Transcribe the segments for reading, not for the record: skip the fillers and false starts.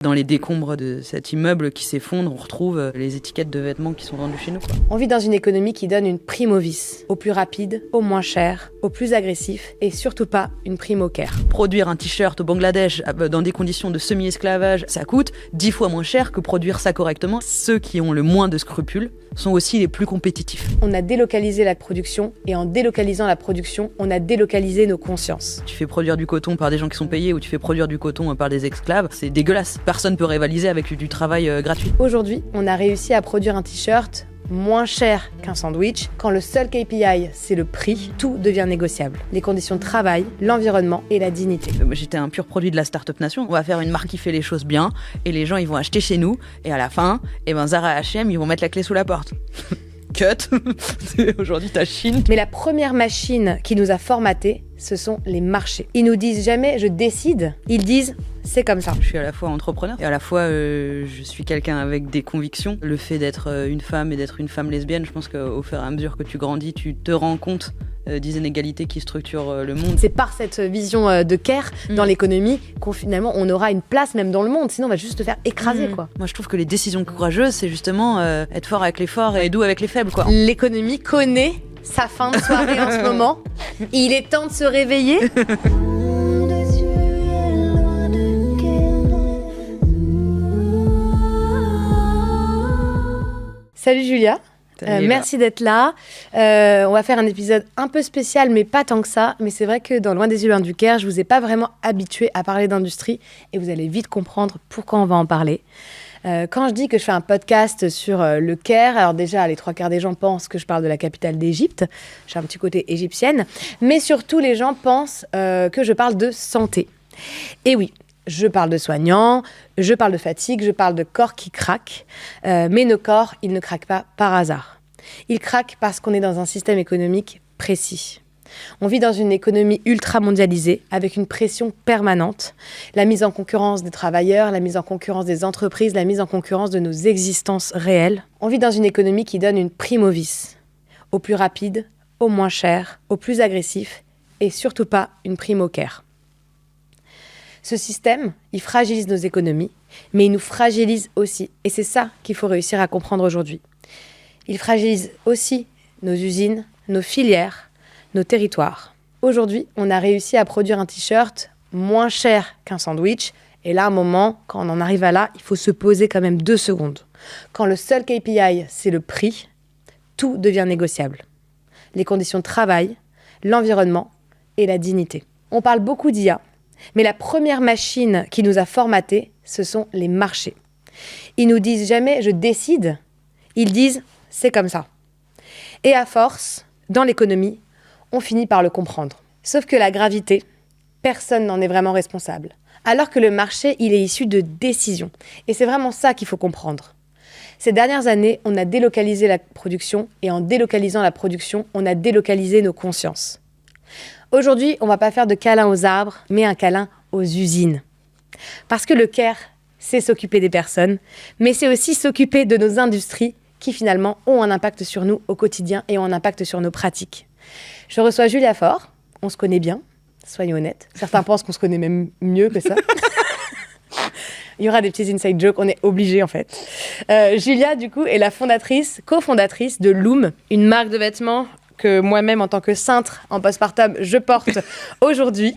Dans les décombres de cet immeuble qui s'effondre, on retrouve les étiquettes de vêtements qui sont vendues chez nous. On vit dans une économie qui donne une prime au vice, au plus rapide, au moins cher, au plus agressif et surtout pas une prime au care. Produire un t-shirt au Bangladesh dans des conditions de semi-esclavage, ça coûte 10 fois moins cher que produire ça correctement. Ceux qui ont le moins de scrupules sont aussi les plus compétitifs. On a délocalisé la production et en délocalisant la production, on a délocalisé nos consciences. Tu fais produire du coton par des gens qui sont payés ou tu fais produire du coton par des esclaves, c'est dégueulasse. Personne ne peut rivaliser avec du travail gratuit. Aujourd'hui, on a réussi à produire un t-shirt moins cher qu'un sandwich. Quand le seul KPI, c'est le prix, tout devient négociable. Les conditions de travail, l'environnement et la dignité. J'étais un pur produit de la Startup Nation. On va faire une marque qui fait les choses bien et les gens, ils vont acheter chez nous. Et à la fin, Zara et H&M, ils vont mettre la clé sous la porte. Cut. Aujourd'hui, t'as Chine. Mais la première machine qui nous a formatés, ce sont les marchés. Ils nous disent jamais « je décide », ils disent « c'est comme ça ». Je suis à la fois entrepreneur et à la fois je suis quelqu'un avec des convictions. Le fait d'être une femme et d'être une femme lesbienne, je pense qu'au fur et à mesure que tu grandis, tu te rends compte des inégalités qui structurent le monde. C'est par cette vision de care dans l'économie qu'on finalement on aura une place même dans le monde, sinon on va juste te faire écraser quoi. Moi je trouve que les décisions courageuses, c'est justement être fort avec les forts et doux avec les faibles quoi. L'économie connaît sa fin de soirée en ce moment. Il est temps de se réveiller. Salut Julia. Merci d'être là. On va faire un épisode un peu spécial, mais pas tant que ça. Mais c'est vrai que dans Loin des yeux, loin du care, je vous ai pas vraiment habitué à parler d'industrie et vous allez vite comprendre pourquoi on va en parler. Quand je dis que je fais un podcast sur le Caire, alors déjà, les 3/4 des gens pensent que je parle de la capitale d'Égypte. J'ai un petit côté égyptienne. Mais surtout, les gens pensent que je parle de santé. Et oui, je parle de soignants, je parle de fatigue, je parle de corps qui craquent. Mais nos corps, ils ne craquent pas par hasard. Ils craquent parce qu'on est dans un système économique précis. On vit dans une économie ultra mondialisée, avec une pression permanente, la mise en concurrence des travailleurs, la mise en concurrence des entreprises, la mise en concurrence de nos existences réelles. On vit dans une économie qui donne une prime au vice, au plus rapide, au moins cher, au plus agressif, et surtout pas une prime au care. Ce système, il fragilise nos économies, mais il nous fragilise aussi, et c'est ça qu'il faut réussir à comprendre aujourd'hui. Il fragilise aussi nos usines, nos filières, nos territoires. Aujourd'hui, on a réussi à produire un t-shirt moins cher qu'un sandwich. Et là, à un moment, quand on en arrive à là, il faut se poser quand même 2 secondes. Quand le seul KPI, c'est le prix, tout devient négociable. Les conditions de travail, l'environnement et la dignité. On parle beaucoup d'IA, mais la première machine qui nous a formatés, ce sont les marchés. Ils nous disent jamais « je décide », ils disent « c'est comme ça ». Et à force, dans l'économie, on finit par le comprendre. Sauf que la gravité, personne n'en est vraiment responsable. Alors que le marché, il est issu de décisions. Et c'est vraiment ça qu'il faut comprendre. Ces dernières années, on a délocalisé la production et en délocalisant la production, on a délocalisé nos consciences. Aujourd'hui, on ne va pas faire de câlin aux arbres, mais un câlin aux usines. Parce que le care, c'est s'occuper des personnes, mais c'est aussi s'occuper de nos industries qui finalement ont un impact sur nous au quotidien et ont un impact sur nos pratiques. Je reçois Julia Faure, on se connaît bien, soyons honnêtes. Certains pensent qu'on se connaît même mieux que ça. Il y aura des petits inside jokes, on est obligés en fait. Julia, du coup, est la cofondatrice de Loom, une marque de vêtements que moi-même, en tant que cintre en postpartum, je porte aujourd'hui.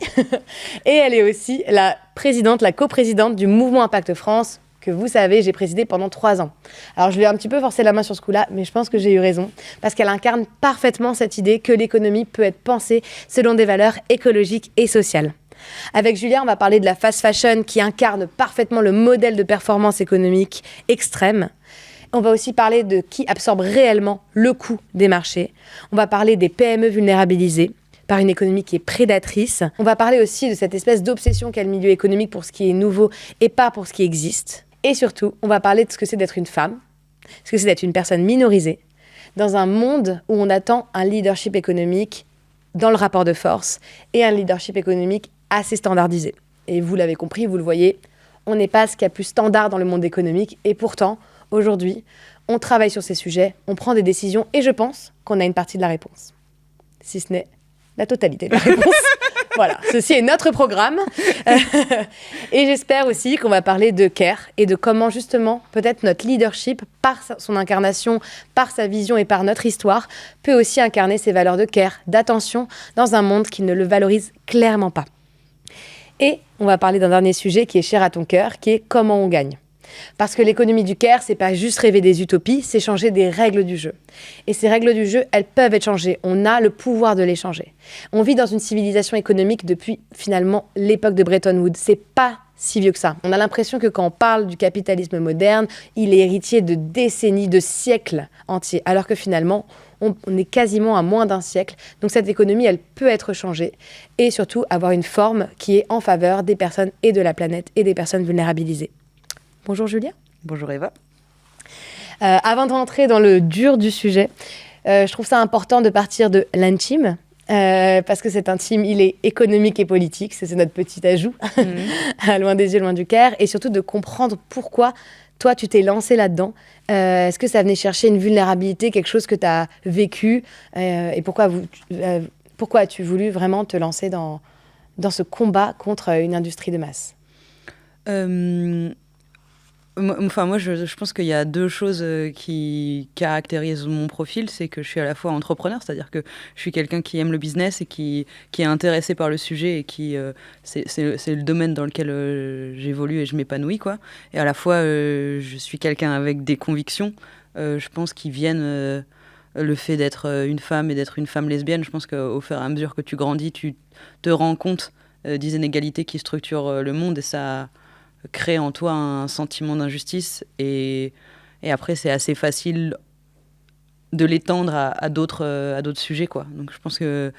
Et elle est aussi la coprésidente du Mouvement Impact France, que vous savez, j'ai présidé pendant 3 ans. Alors, je lui ai un petit peu forcé la main sur ce coup-là, mais je pense que j'ai eu raison, parce qu'elle incarne parfaitement cette idée que l'économie peut être pensée selon des valeurs écologiques et sociales. Avec Julia, on va parler de la fast fashion qui incarne parfaitement le modèle de performance économique extrême. On va aussi parler de qui absorbe réellement le coût des marchés. On va parler des PME vulnérabilisées par une économie qui est prédatrice. On va parler aussi de cette espèce d'obsession qu'a le milieu économique pour ce qui est nouveau et pas pour ce qui existe. Et surtout, on va parler de ce que c'est d'être une femme, ce que c'est d'être une personne minorisée, dans un monde où on attend un leadership économique dans le rapport de force et un leadership économique assez standardisé. Et vous l'avez compris, vous le voyez, on n'est pas ce qu'il y a plus standard dans le monde économique. Et pourtant, aujourd'hui, on travaille sur ces sujets, on prend des décisions et je pense qu'on a une partie de la réponse. Si ce n'est la totalité de la réponse. Voilà, ceci est notre programme. Et j'espère aussi qu'on va parler de care et de comment justement peut-être notre leadership, par son incarnation, par sa vision et par notre histoire, peut aussi incarner ces valeurs de care, d'attention, dans un monde qui ne le valorise clairement pas. Et on va parler d'un dernier sujet qui est cher à ton cœur, qui est comment on gagne. Parce que l'économie du care, c'est pas juste rêver des utopies, c'est changer des règles du jeu. Et ces règles du jeu, elles peuvent être changées. On a le pouvoir de les changer. On vit dans une civilisation économique depuis finalement l'époque de Bretton Woods. C'est pas si vieux que ça. On a l'impression que quand on parle du capitalisme moderne, il est héritier de décennies, de siècles entiers. Alors que finalement, on est quasiment à moins d'un siècle. Donc cette économie, elle peut être changée. Et surtout, avoir une forme qui est en faveur des personnes et de la planète et des personnes vulnérabilisées. Bonjour Julia. Bonjour Eva. Avant de rentrer dans le dur du sujet, je trouve ça important de partir de l'intime, parce que cet intime, il est économique et politique, c'est notre petit ajout, à loin des yeux, loin du cœur, et surtout de comprendre pourquoi toi, tu t'es lancé là-dedans. Est-ce que ça venait chercher une vulnérabilité, quelque chose que tu as vécu, et pourquoi as-tu voulu vraiment te lancer dans ce combat contre une industrie de masse ? Moi, je pense qu'il y a deux choses qui caractérisent mon profil. C'est que je suis à la fois entrepreneur, c'est-à-dire que je suis quelqu'un qui aime le business et qui est intéressé par le sujet et qui c'est le domaine dans lequel j'évolue et je m'épanouis, quoi. Et à la fois, je suis quelqu'un avec des convictions, je pense, qui viennent le fait d'être une femme et d'être une femme lesbienne. Je pense qu'au fur et à mesure que tu grandis, tu te rends compte des inégalités qui structurent le monde et ça crée en toi un sentiment d'injustice et après c'est assez facile de l'étendre à d'autres sujets, quoi. Donc je pense que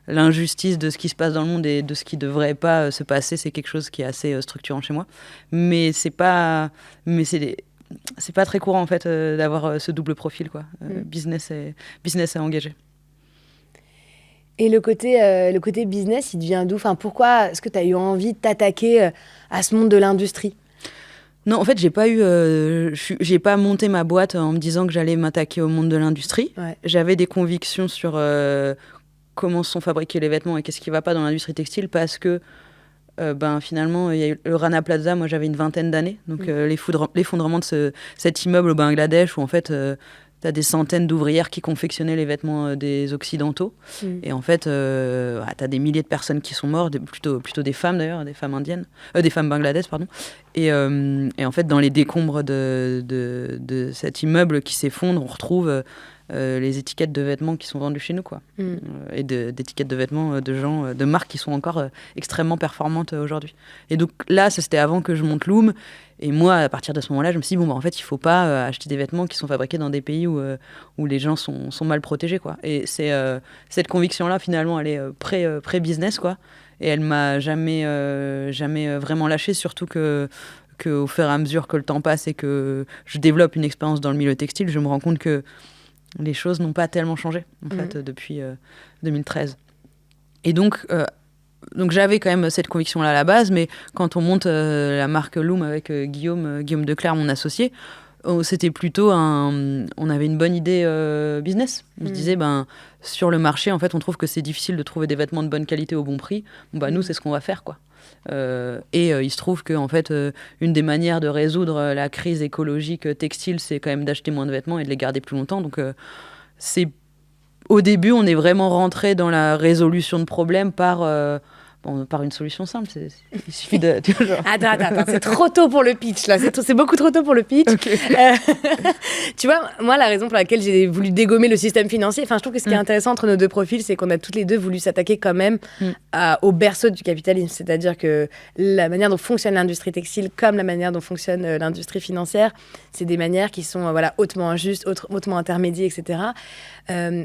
l'injustice de ce qui se passe dans le monde et de ce qui devrait pas se passer, c'est quelque chose qui est assez structurant chez moi, mais c'est pas très courant en fait d'avoir ce double profil, quoi. Business et engagé. Et le côté business, il devient d'où ? Enfin, pourquoi est-ce que tu as eu envie de t'attaquer à ce monde de l'industrie ? Non, en fait, j'ai pas monté ma boîte en me disant que j'allais m'attaquer au monde de l'industrie. Ouais. J'avais des convictions sur comment sont fabriqués les vêtements et qu'est-ce qui va pas dans l'industrie textile, parce que finalement, il y a eu le Rana Plaza. Moi, j'avais une vingtaine d'années, donc l'effondrement de cet immeuble au Bangladesh où en fait t'as des centaines d'ouvrières qui confectionnaient les vêtements des Occidentaux. Et en fait, t'as des milliers de personnes qui sont mortes, plutôt des femmes d'ailleurs, des femmes indiennes, des femmes bangladaises, pardon. Et en fait, dans les décombres de cet immeuble qui s'effondre, on retrouve les étiquettes de vêtements qui sont vendues chez nous, quoi. Et d'étiquettes de vêtements de gens, de marques qui sont encore extrêmement performantes aujourd'hui. Et donc là, ça, c'était avant que je monte Loom. Et moi, à partir de ce moment-là, je me suis dit, en fait, il ne faut pas acheter des vêtements qui sont fabriqués dans des pays où les gens sont mal protégés, quoi. Et c'est cette conviction-là, finalement, elle est pré-business, quoi. Et elle ne m'a jamais vraiment lâchée, surtout qu'au fur et à mesure que le temps passe et que je développe une expérience dans le milieu textile, je me rends compte que les choses n'ont pas tellement changé, en fait, depuis 2013. Et donc j'avais quand même cette conviction-là à la base, mais quand on monte la marque Loom avec Guillaume Declercq, mon associé, c'était plutôt on avait une bonne idée business. On se disait, sur le marché, en fait, on trouve que c'est difficile de trouver des vêtements de bonne qualité au bon prix. Nous, c'est ce qu'on va faire, quoi. Il se trouve que en fait, une des manières de résoudre la crise écologique textile, c'est quand même d'acheter moins de vêtements et de les garder plus longtemps. Donc, au début, on est vraiment rentré dans la résolution de problèmes par une solution simple. Il suffit de... Attends, c'est trop tôt pour le pitch, là. C'est beaucoup trop tôt pour le pitch. Okay. Tu vois, moi, la raison pour laquelle j'ai voulu dégommer le système financier, je trouve que ce qui est intéressant entre nos deux profils, c'est qu'on a toutes les deux voulu s'attaquer quand même au berceau du capitalisme. C'est-à-dire que la manière dont fonctionne l'industrie textile, comme la manière dont fonctionne l'industrie financière, c'est des manières qui sont hautement injustes, hautement intermédiaires, etc.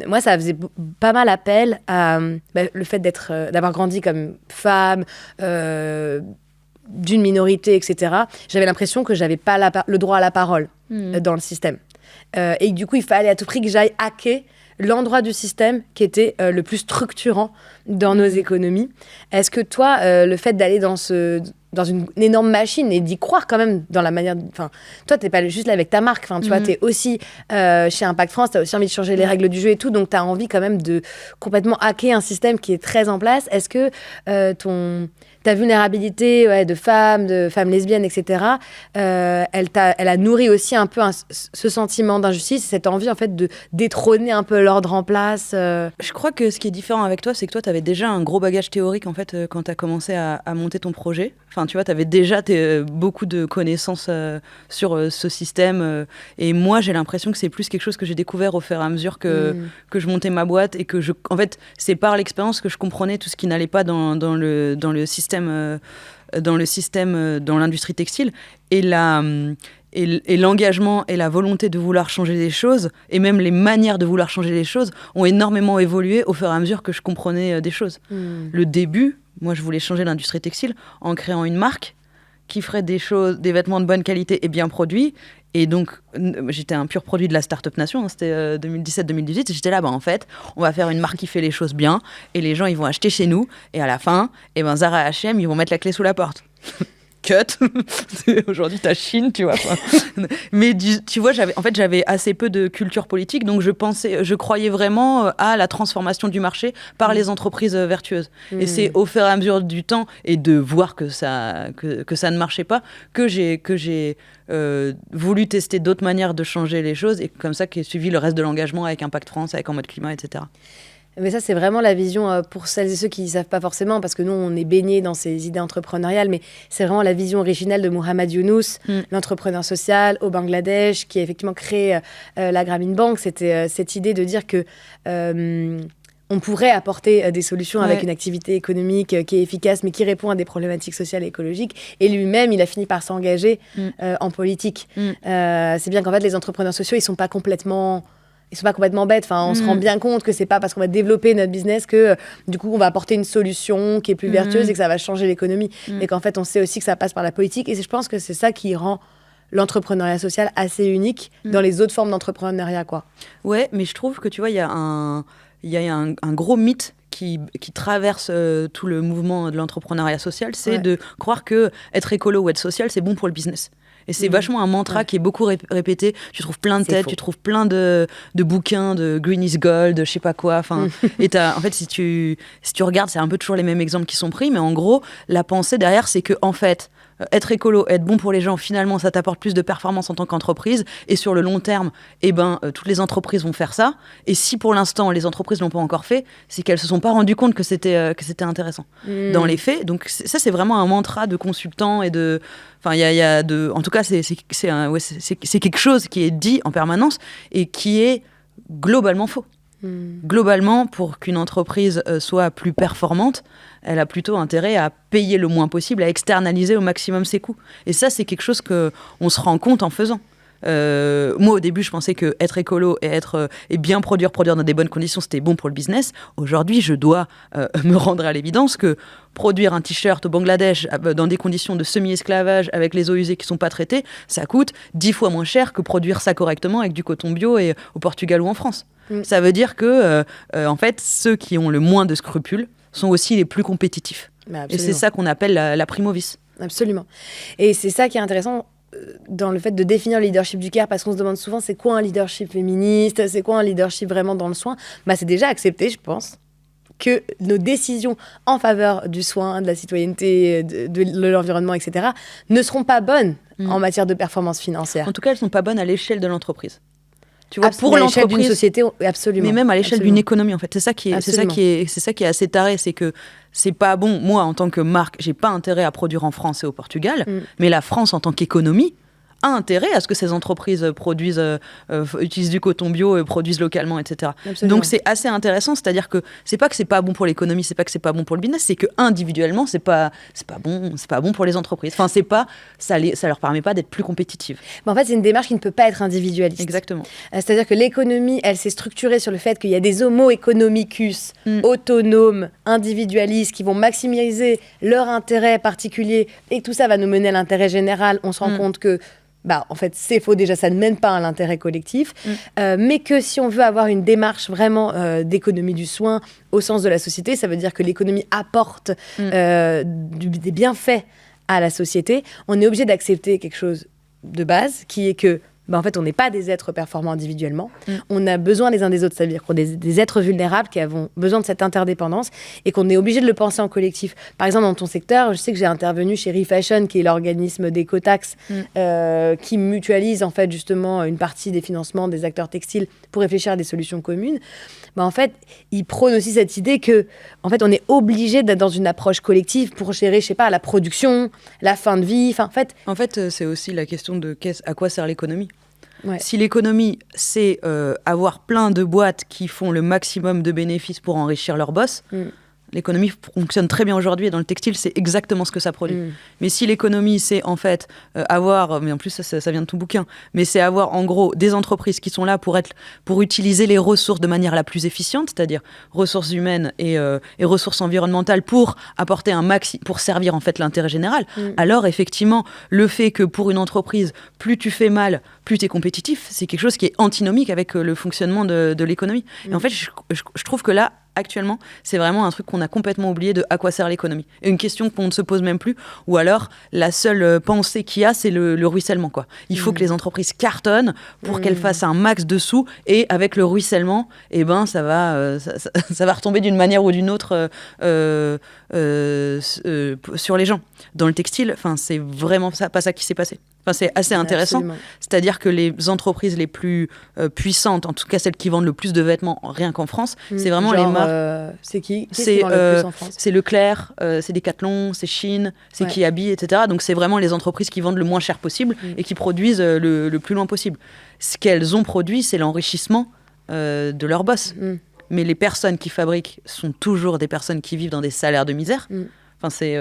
Moi, ça faisait pas mal appel à le fait d'avoir grandi comme femme, d'une minorité, etc. J'avais l'impression que j'avais pas le droit à la parole dans le système. Et du coup, il fallait à tout prix que j'aille hacker l'endroit du système qui était le plus structurant dans nos économies. Est-ce que toi, le fait d'aller dans ce dans une énorme machine et d'y croire quand même dans la manière... Enfin, toi, t'es pas juste là avec ta marque. Enfin, tu vois, t'es aussi chez Impact France, t'as aussi envie de changer les règles du jeu et tout. Donc, t'as envie quand même de complètement hacker un système qui est très en place. Est-ce que ta vulnérabilité de femmes lesbiennes, etc., elle a nourri aussi un peu ce sentiment d'injustice, cette envie, en fait, de détrôner un peu l'ordre en place Je crois que ce qui est différent avec toi, c'est que toi, t'avais déjà un gros bagage théorique, en fait, quand t'as commencé à monter ton projet. Enfin, tu vois, tu avais déjà beaucoup de connaissances sur ce système. Et moi, j'ai l'impression que c'est plus quelque chose que j'ai découvert au fur et à mesure que je montais ma boîte. Et que, en fait, c'est par l'expérience que je comprenais tout ce qui n'allait pas dans le système, dans l'industrie textile. Et l'engagement et la volonté de vouloir changer les choses, et même les manières de vouloir changer les choses, ont énormément évolué au fur et à mesure que je comprenais des choses. Le début... Moi, je voulais changer l'industrie textile en créant une marque qui ferait des vêtements de bonne qualité et bien produits. Et donc, j'étais un pur produit de la Startup Nation. Hein, c'était 2017-2018. Et j'étais là, en fait, on va faire une marque qui fait les choses bien. Et les gens, ils vont acheter chez nous. Et à la fin, Zara et H&M, ils vont mettre la clé sous la porte. Cut. Aujourd'hui, t'as Chine, tu vois. Mais tu vois, j'avais assez peu de culture politique, donc je croyais vraiment à la transformation du marché par les entreprises vertueuses. Et c'est au fur et à mesure du temps et de voir que ça ne marchait pas que j'ai voulu tester d'autres manières de changer les choses, et comme ça qu'est suivi le reste de l'engagement avec Impact France, avec En Mode Climat, etc. Mais ça, c'est vraiment la vision pour celles et ceux qui ne savent pas forcément, parce que nous, on est baignés dans ces idées entrepreneuriales, mais c'est vraiment la vision originelle de Mohamed Younous, l'entrepreneur social au Bangladesh, qui a effectivement créé la Grameen Bank. C'était cette idée de dire que on pourrait apporter des solutions avec une activité économique qui est efficace, mais qui répond à des problématiques sociales et écologiques. Et lui-même, il a fini par s'engager en politique. C'est bien qu'en fait, les entrepreneurs sociaux, ils ne sont pas complètement bêtes. Enfin, on se rend bien compte que c'est pas parce qu'on va développer notre business que du coup on va apporter une solution qui est plus vertueuse et que ça va changer l'économie. Et qu'en fait, on sait aussi que ça passe par la politique. Et je pense que c'est ça qui rend l'entrepreneuriat social assez unique dans les autres formes d'entrepreneuriat, quoi. Ouais, mais je trouve que tu vois, il y a un gros mythe qui traverse tout le mouvement de l'entrepreneuriat social, c'est de croire que être écolo ou être social, c'est bon pour le business. Et c'est vachement un mantra qui est beaucoup répété. Tu trouves plein de têtes, tu trouves plein de bouquins de Green is Gold, je sais pas quoi. Enfin, et en fait, si tu regardes, c'est un peu toujours les mêmes exemples qui sont pris, mais en gros, la pensée derrière, c'est que en fait, être écolo, être bon pour les gens, finalement, ça t'apporte plus de performance en tant qu'entreprise. Et sur le long terme, toutes les entreprises vont faire ça. Et si pour l'instant, les entreprises l'ont pas encore fait, c'est qu'elles se sont pas rendues compte que c'était intéressant. Dans les faits, donc ça, c'est vraiment un mantra de consultants et de... Enfin, en tout cas, c'est quelque chose qui est dit en permanence et qui est globalement faux. Globalement, pour qu'une entreprise soit plus performante, elle a plutôt intérêt à payer le moins possible, à externaliser au maximum ses coûts. Et ça, c'est quelque chose qu'on se rend compte en faisant. Moi, au début, je pensais que être écolo et bien produire dans des bonnes conditions, c'était bon pour le business. Aujourd'hui, je dois me rendre à l'évidence que produire un t-shirt au Bangladesh dans des conditions de semi-esclavage avec les eaux usées qui ne sont pas traitées, ça coûte 10 fois moins cher que produire ça correctement avec du coton bio au Portugal ou en France. Ça veut dire que, en fait, ceux qui ont le moins de scrupules sont aussi les plus compétitifs. Et c'est ça qu'on appelle la primo-vice. Absolument. Et c'est ça qui est intéressant dans le fait de définir le leadership du care, parce qu'on se demande souvent c'est quoi un leadership féministe, c'est quoi un leadership vraiment dans le soin. C'est déjà accepté, je pense, que nos décisions en faveur du soin, de la citoyenneté, de l'environnement, etc., ne seront pas bonnes en matière de performance financière. En tout cas, elles ne sont pas bonnes à l'échelle de l'entreprise. Tu vois, pour l'entreprise, d'une société, absolument. Mais même à l'échelle d'une économie, en fait. C'est ça qui est assez taré, c'est que c'est pas bon. Moi, en tant que marque, j'ai pas intérêt à produire en France et au Portugal, mais la France, en tant qu'économie, a intérêt à ce que ces entreprises utilisent du coton bio, produisent localement, etc. Absolument. Donc c'est assez intéressant, c'est-à-dire que c'est pas bon pour l'économie, c'est pas que c'est pas bon pour le business, c'est que individuellement c'est pas bon pour les entreprises. Enfin ça leur permet pas d'être plus compétitives. En fait, c'est une démarche qui ne peut pas être individualiste. Exactement. C'est-à-dire que l'économie, elle s'est structurée sur le fait qu'il y a des homo economicus autonomes, individualistes, qui vont maximiser leur intérêt particulier, et que tout ça va nous mener à l'intérêt général. On se rend compte que en fait, c'est faux. Déjà, ça ne mène pas à l'intérêt collectif. Mais que si on veut avoir une démarche vraiment d'économie du soin au sens de la société, ça veut dire que l'économie apporte des bienfaits à la société, on est obligé d'accepter quelque chose de base, qui est que en fait, on n'est pas des êtres performants individuellement. On a besoin les uns des autres. C'est-à-dire qu'on est des êtres vulnérables qui avons besoin de cette interdépendance et qu'on est obligé de le penser en collectif. Par exemple, dans ton secteur, je sais que j'ai intervenu chez Refashion, qui est l'organisme d'écotaxe qui mutualise en fait justement une partie des financements des acteurs textiles pour réfléchir à des solutions communes. En fait, ils prônent aussi cette idée que, en fait, on est obligé d'être dans une approche collective pour gérer, je sais pas, la production, la fin de vie. En fait, c'est aussi la question de à quoi sert l'économie. Ouais. Si l'économie, c'est avoir plein de boîtes qui font le maximum de bénéfices pour enrichir leur boss, l'économie fonctionne très bien aujourd'hui et dans le textile, c'est exactement ce que ça produit. Mais si l'économie, c'est en fait avoir, mais en plus ça vient de ton bouquin, mais c'est avoir en gros des entreprises qui sont là pour utiliser les ressources de manière la plus efficiente, c'est-à-dire ressources humaines et ressources environnementales pour apporter pour servir en fait l'intérêt général. Alors effectivement, le fait que pour une entreprise, plus tu fais mal, plus tu es compétitif, c'est quelque chose qui est antinomique avec le fonctionnement de l'économie. Et en fait, je trouve que là, actuellement, c'est vraiment un truc qu'on a complètement oublié de à quoi sert l'économie. Et une question qu'on ne se pose même plus, ou alors la seule pensée qu'il y a, c'est le ruissellement, quoi. Il faut que les entreprises cartonnent pour qu'elles fassent un max de sous, et avec le ruissellement, ça va retomber d'une manière ou d'une autre sur les gens. Dans le textile, c'est vraiment pas ça qui s'est passé. C'est assez intéressant. Absolument. C'est-à-dire que les entreprises les plus puissantes, en tout cas celles qui vendent le plus de vêtements rien qu'en France, c'est vraiment les marques. C'est qui vend le plus en France ? C'est Leclerc, c'est Decathlon, c'est Shein, c'est Kiabi, etc. Donc c'est vraiment les entreprises qui vendent le moins cher possible et qui produisent le plus loin possible. Ce qu'elles ont produit, c'est l'enrichissement de leur boss. Mais les personnes qui fabriquent sont toujours des personnes qui vivent dans des salaires de misère. C'est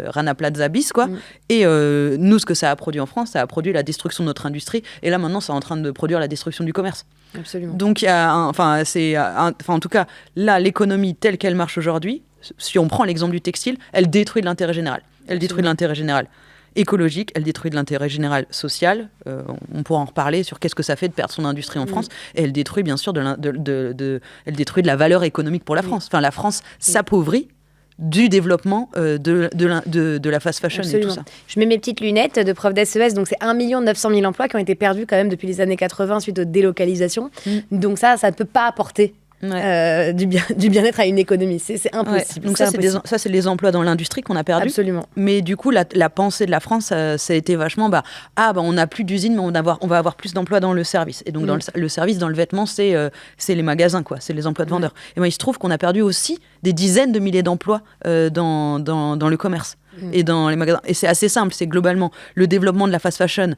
Rana Plaza bis, quoi. Et nous, ce que ça a produit en France, ça a produit la destruction de notre industrie. Et là, maintenant, c'est en train de produire la destruction du commerce. Absolument. Donc, il y a en tout cas, là, l'économie telle qu'elle marche aujourd'hui, si on prend l'exemple du textile, elle détruit de l'intérêt général. Elle détruit de l'intérêt général écologique, elle détruit de l'intérêt général social. On pourra en reparler sur qu'est-ce que ça fait de perdre son industrie en France. Et elle détruit, bien sûr, elle détruit de la valeur économique pour la France. La France s'appauvrit du développement de la fast fashion. Absolument. Et tout ça. Je mets mes petites lunettes de prof d'SES, donc c'est 1 900 000 emplois qui ont été perdus quand même depuis les années 80 suite aux délocalisations. Donc ça ne peut pas apporter du bien-être à une économie. C'est impossible. Donc ça, c'est les emplois dans l'industrie qu'on a perdus. Absolument. Mais du coup, la pensée de la France, ça a été vachement, on n'a plus d'usines, mais on va avoir plus d'emplois dans le service. Et donc, dans le service, dans le vêtement, c'est les magasins, quoi. C'est les emplois de vendeurs. Et il se trouve qu'on a perdu aussi des dizaines de milliers d'emplois dans le commerce. Et dans les magasins. Et c'est assez simple, c'est globalement le développement de la fast fashion,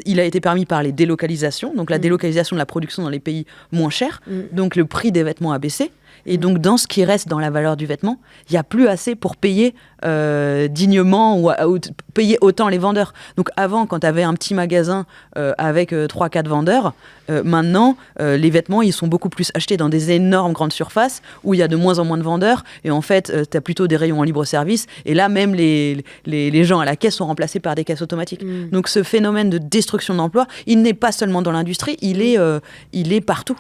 il a été permis par les délocalisations, donc la délocalisation de la production dans les pays moins chers, donc le prix des vêtements a baissé. Et donc, dans ce qui reste dans la valeur du vêtement, il n'y a plus assez pour payer dignement ou payer autant les vendeurs. Donc, avant, quand tu avais un petit magasin avec 3-4 vendeurs, maintenant, les vêtements, ils sont beaucoup plus achetés dans des énormes grandes surfaces où il y a de moins en moins de vendeurs. Et en fait, tu as plutôt des rayons en libre-service. Et là, même les gens à la caisse sont remplacés par des caisses automatiques. Donc, ce phénomène de destruction d'emplois, il n'est pas seulement dans l'industrie, il est partout.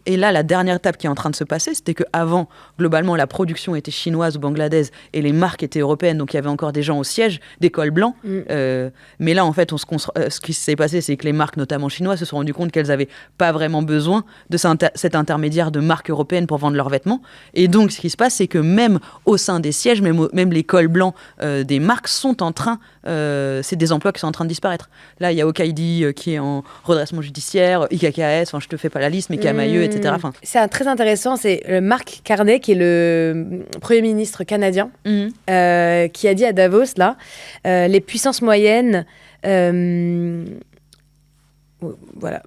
Et là, la dernière étape qui est en train de se passer, c'était qu'avant, globalement, la production était chinoise ou bangladaise et les marques étaient européennes, donc il y avait encore des gens au siège, des cols blancs. Mais là, en fait, ce qui s'est passé, c'est que les marques, notamment chinoises, se sont rendues compte qu'elles n'avaient pas vraiment besoin de cet intermédiaire de marques européennes pour vendre leurs vêtements. Et donc, ce qui se passe, c'est que même au sein des sièges, même les cols blancs des marques sont en train... c'est des emplois qui sont en train de disparaître. Là, il y a Okaidi qui est en redressement judiciaire, IKKS, je te fais pas la liste, mais Camailleux, etc. C'est très intéressant, c'est Mark Carney, qui est le Premier ministre canadien, qui a dit à Davos, là, les puissances moyennes... Voilà,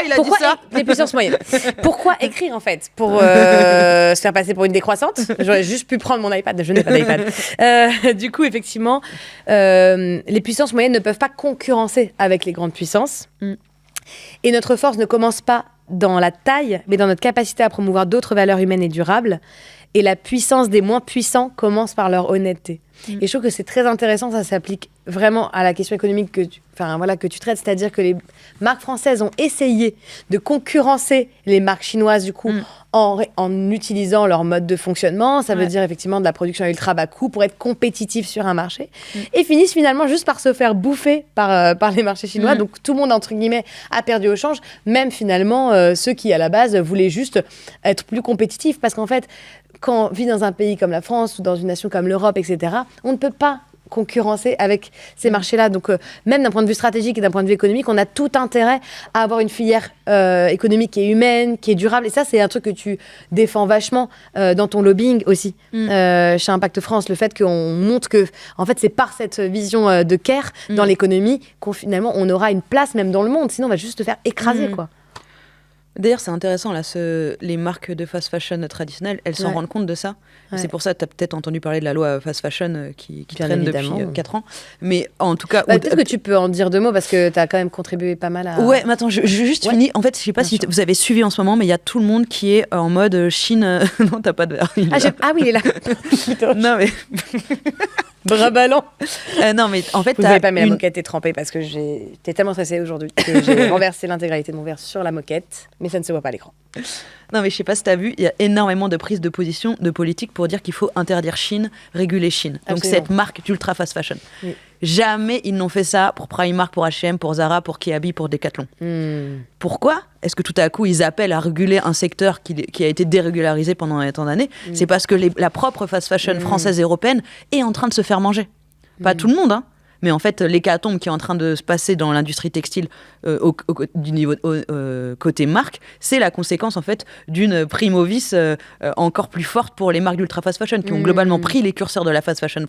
il a dit ça. Les puissances moyennes. Pourquoi écrire, en fait ? Pour se faire passer pour une décroissante ? J'aurais juste pu prendre mon iPad, je n'ai pas d'iPad. Du coup, effectivement, les puissances moyennes ne peuvent pas concurrencer avec les grandes puissances. Et notre force ne commence pas dans la taille, mais dans notre capacité à promouvoir d'autres valeurs humaines et durables. et la puissance des moins puissants commence par leur honnêteté. Et je trouve que c'est très intéressant, ça s'applique vraiment à la question économique que tu traites, c'est-à-dire que les marques françaises ont essayé de concurrencer les marques chinoises du coup en utilisant leur mode de fonctionnement, ça veut dire effectivement de la production à ultra bas coût pour être compétitif sur un marché, et finissent finalement juste par se faire bouffer par les marchés chinois, donc tout le monde entre guillemets a perdu au change, même finalement ceux qui à la base voulaient juste être plus compétitifs, parce qu'en fait quand on vit dans un pays comme la France ou dans une nation comme l'Europe, etc., on ne peut pas concurrencer avec ces marchés-là. Donc, même d'un point de vue stratégique et d'un point de vue économique, on a tout intérêt à avoir une filière économique qui est humaine, qui est durable. Et ça, c'est un truc que tu défends vachement dans ton lobbying aussi, chez Impact France. Le fait qu'on montre que, en fait, c'est par cette vision de care dans l'économie qu'on finalement, on aura une place même dans le monde. Sinon, on va juste se faire écraser, quoi. D'ailleurs, c'est intéressant, là, les marques de fast fashion traditionnelles, elles s'en rendent compte de ça. C'est pour ça que tu as peut-être entendu parler de la loi fast fashion qui traîne depuis 4 ans. Mais en tout cas... peut-être que tu peux en dire 2 mots, parce que tu as quand même contribué pas mal à... Ouais, mais attends, je juste finis. En fait, je sais pas si vous avez suivi en ce moment, mais il y a tout le monde qui est en mode Chine... non, t'as pas de verre. Oui, il est là. Non, mais... Bras ballants. Non, mais en fait, vous n'avez pas mis la moquette est trempée parce que j'étais tellement stressée aujourd'hui que j'ai renversé l'intégralité de mon verre sur la moquette, mais ça ne se voit pas à l'écran. Non, mais je sais pas si tu as vu, il y a énormément de prises de position de politique pour dire qu'il faut interdire Chine, réguler Chine. Donc cette marque d'ultra fast fashion. Oui. Jamais ils n'ont fait ça pour Primark, pour H&M, pour Zara, pour Kiabi, pour Decathlon. Pourquoi est-ce que tout à coup ils appellent à réguler un secteur qui a été dérégularisé pendant tant d'années? C'est parce que la propre fast fashion française et européenne est en train de se faire manger. Pas tout le monde, hein. Mais en fait, l'hécatombe qui est en train de se passer dans l'industrie textile du niveau côté marque, c'est la conséquence en fait d'une primo-vis encore plus forte pour les marques d'ultra fast fashion qui ont globalement pris les curseurs de la fast fashion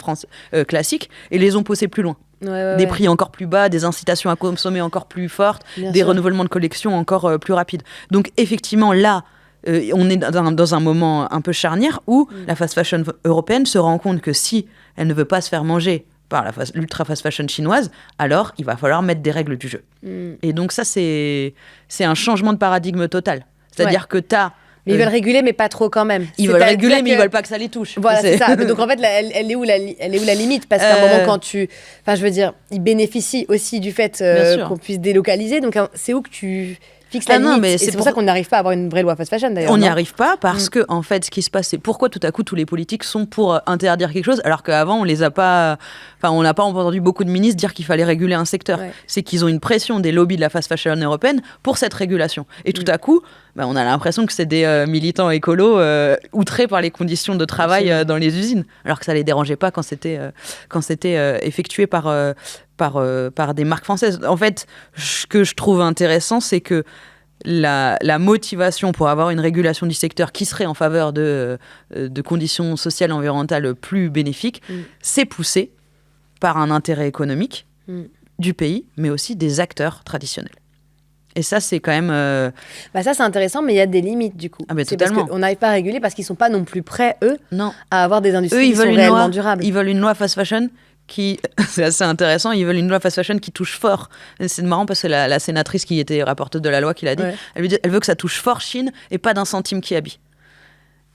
classique et les ont poussés plus loin. Des prix encore plus bas, des incitations à consommer encore plus fortes, des renouvellements de collections encore plus rapides. Donc effectivement, là, on est dans un moment un peu charnière où la fast fashion européenne se rend compte que si elle ne veut pas se faire manger par l'ultra fast fashion chinoise, alors il va falloir mettre des règles du jeu. Et donc ça, c'est un changement de paradigme total. C'est-à-dire que t'as... Mais ils veulent réguler, mais pas trop quand même. Ils veulent réguler, mais ils veulent pas que ça les touche. Voilà, c'est ça. Donc en fait, elle est où la limite? Parce qu'à un moment, quand tu... Enfin, je veux dire, ils bénéficient aussi du fait qu'on puisse délocaliser. Donc c'est où que tu... fixe la limite. Mais c'est pour ça qu'on n'arrive pas à avoir une vraie loi fast fashion d'ailleurs. On n'y arrive pas parce que en fait ce qui se passe, c'est pourquoi tout à coup tous les politiques sont pour interdire quelque chose alors qu'avant on les a pas, enfin on n'a pas entendu beaucoup de ministres dire qu'il fallait réguler un secteur. C'est qu'ils ont une pression des lobbies de la fast fashion européenne pour cette régulation. Et tout à coup, on a l'impression que c'est des militants écolos outrés par les conditions de travail dans les usines, alors que ça les dérangeait pas quand c'était effectué par des marques françaises. En fait, ce que je trouve intéressant, c'est que la motivation pour avoir une régulation du secteur qui serait en faveur de conditions sociales et environnementales plus bénéfiques, c'est poussé par un intérêt économique du pays, mais aussi des acteurs traditionnels. Et ça, c'est quand même... ça, c'est intéressant, mais il y a des limites, du coup. C'est totalement. Parce qu'on n'arrive pas à réguler parce qu'ils ne sont pas non plus prêts, eux, à avoir des industries qui sont réellement durables. Ils veulent une loi fast fashion c'est assez intéressant, ils veulent une loi fast fashion qui touche fort. C'est marrant parce que la sénatrice qui était rapporteuse de la loi qui l'a dit, elle veut que ça touche fort Chine et pas d'un centime Kiabi.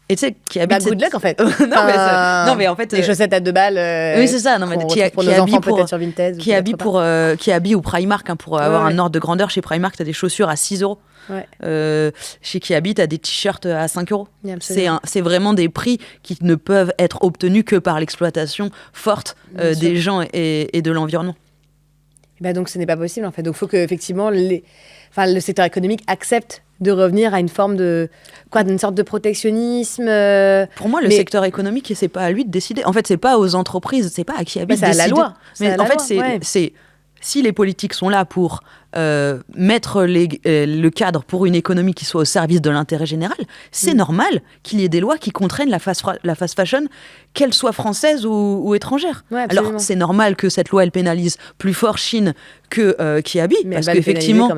Et tu sais, Kiabi... good luck en fait. non, mais en fait... Les chaussettes à 2 balles. Oui, c'est ça. Non, mais pour nos enfants peut-être sur Vinted. Kiabi ou Primark, pour avoir un ordre de grandeur, chez Primark, tu as des chaussures à 6 €. Chez Kiabi, tu as des t-shirts à 5 €. C'est vraiment des prix qui ne peuvent être obtenus que par l'exploitation forte des gens et de l'environnement. Donc ce n'est pas possible en fait. Donc il faut qu'effectivement le secteur économique accepte de revenir à une forme d'une sorte de protectionnisme. Pour moi, le secteur économique, c'est pas à lui de décider. En fait, c'est pas aux entreprises, c'est pas à Kiabi de décider. C'est à la loi. Mais en fait, c'est si les politiques sont là pour mettre le cadre pour une économie qui soit au service de l'intérêt général, c'est normal qu'il y ait des lois qui contraignent la fast fashion, qu'elle soit française ou étrangère. Alors, c'est normal que cette loi, elle pénalise plus fort Chine que Kiabi, parce qu'effectivement,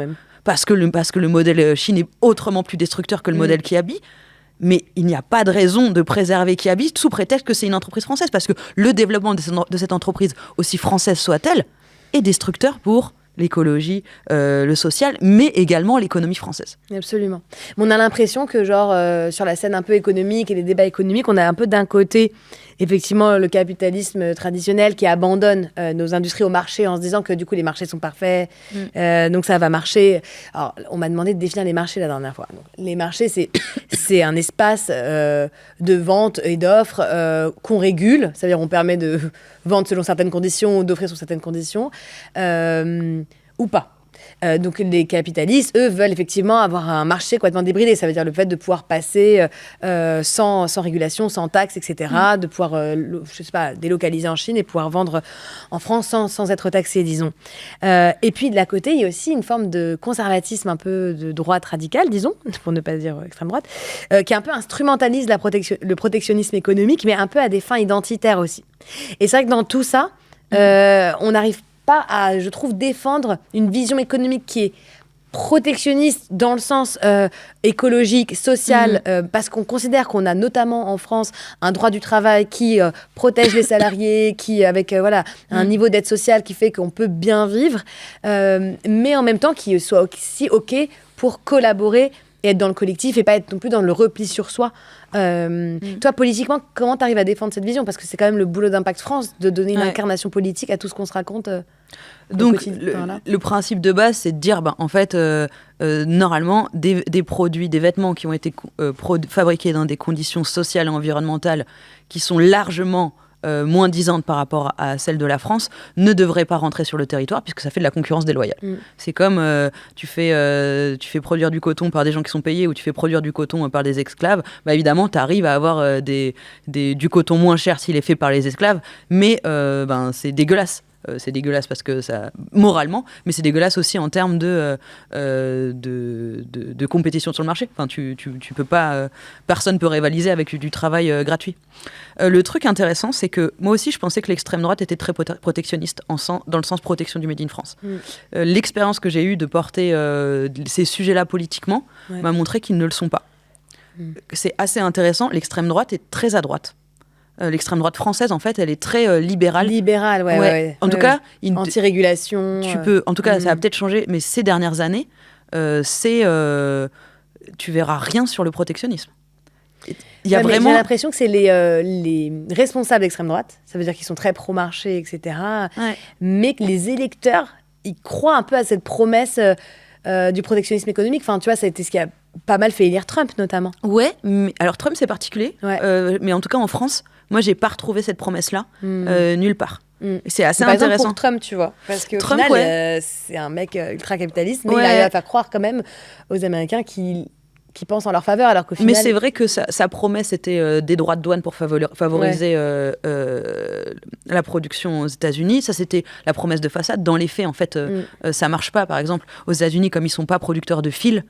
parce que le modèle Chine est autrement plus destructeur que le modèle Kiabi. Mais il n'y a pas de raison de préserver Kiabi sous prétexte que c'est une entreprise française, parce que le développement de cette entreprise, aussi française soit-elle, est destructeur pour l'écologie, le social, mais également l'économie française. Absolument. Mais on a l'impression que, sur la scène un peu économique et les débats économiques, on a un peu d'un côté, effectivement, le capitalisme traditionnel qui abandonne nos industries au marché en se disant que, du coup, les marchés sont parfaits, donc ça va marcher. Alors, on m'a demandé de définir les marchés la dernière fois. Donc, les marchés, c'est un espace de vente et d'offres qu'on régule. C'est-à-dire, on permet de vendre selon certaines conditions ou d'offrir sous certaines conditions. Ou pas. Donc les capitalistes, eux, veulent effectivement avoir un marché complètement débridé. Ça veut dire le fait de pouvoir passer sans régulation, sans taxes, etc. De pouvoir, je sais pas, délocaliser en Chine et pouvoir vendre en France sans être taxé, disons. Et puis de l'à côté, il y a aussi une forme de conservatisme un peu de droite radicale, disons, pour ne pas dire extrême droite, qui un peu instrumentalise le protectionnisme économique, mais un peu à des fins identitaires aussi. Et c'est vrai que dans tout ça, on n'arrive pas à, je trouve, défendre une vision économique qui est protectionniste dans le sens écologique, social, parce qu'on considère qu'on a notamment en France un droit du travail qui protège les salariés, qui avec un niveau d'aide sociale qui fait qu'on peut bien vivre, mais en même temps qui soit aussi OK pour collaborer et être dans le collectif et pas être non plus dans le repli sur soi. Toi, politiquement, comment tu arrives à défendre cette vision ? Parce que c'est quand même le boulot d'Impact France de donner une incarnation politique à tout ce qu'on se raconte. Donc, le principe de base, c'est de dire, en fait, normalement, des produits, des vêtements qui ont été fabriqués dans des conditions sociales et environnementales qui sont largement moins disantes par rapport à celles de la France, ne devraient pas rentrer sur le territoire puisque ça fait de la concurrence déloyale. C'est comme tu fais produire du coton par des gens qui sont payés ou tu fais produire du coton par des esclaves, évidemment, tu arrives à avoir du coton moins cher s'il est fait par les esclaves, mais c'est dégueulasse. C'est dégueulasse parce que ça, moralement, mais c'est dégueulasse aussi en termes de compétition sur le marché. Enfin, tu peux pas, personne peut rivaliser avec du travail gratuit. Le truc intéressant, c'est que moi aussi, je pensais que l'extrême droite était très protectionniste dans le sens protection du Made in France. L'expérience que j'ai eue de porter ces sujets-là politiquement m'a montré qu'ils ne le sont pas. C'est assez intéressant. L'extrême droite est très à droite. L'extrême droite française, en fait, elle est très libérale. Libérale, ouais. En tout cas, anti-régulation. En tout cas, ça a peut-être changé, mais ces dernières années, tu verras rien sur le protectionnisme. Il y a vraiment... J'ai l'impression que c'est les responsables d'extrême droite, ça veut dire qu'ils sont très pro-marché, etc. Mais que les électeurs, ils croient un peu à cette promesse du protectionnisme économique. Enfin, tu vois, ça a été ce qui a pas mal fait élire Trump, notamment. Ouais, mais alors Trump, c'est particulier. Mais en tout cas, en France, moi, j'ai pas retrouvé cette promesse-là nulle part. C'est assez intéressant. Par exemple, pour Trump, tu vois. Parce qu'au final, c'est un mec ultra-capitaliste, mais il arrive à faire croire quand même aux Américains qui pensent en leur faveur, alors qu'au final... Mais c'est vrai que sa promesse était des droits de douane pour favoriser la production aux États-Unis. Ça, c'était la promesse de façade. Dans les faits, en fait, ça marche pas. Par exemple, aux États-Unis, comme ils sont pas producteurs de fils,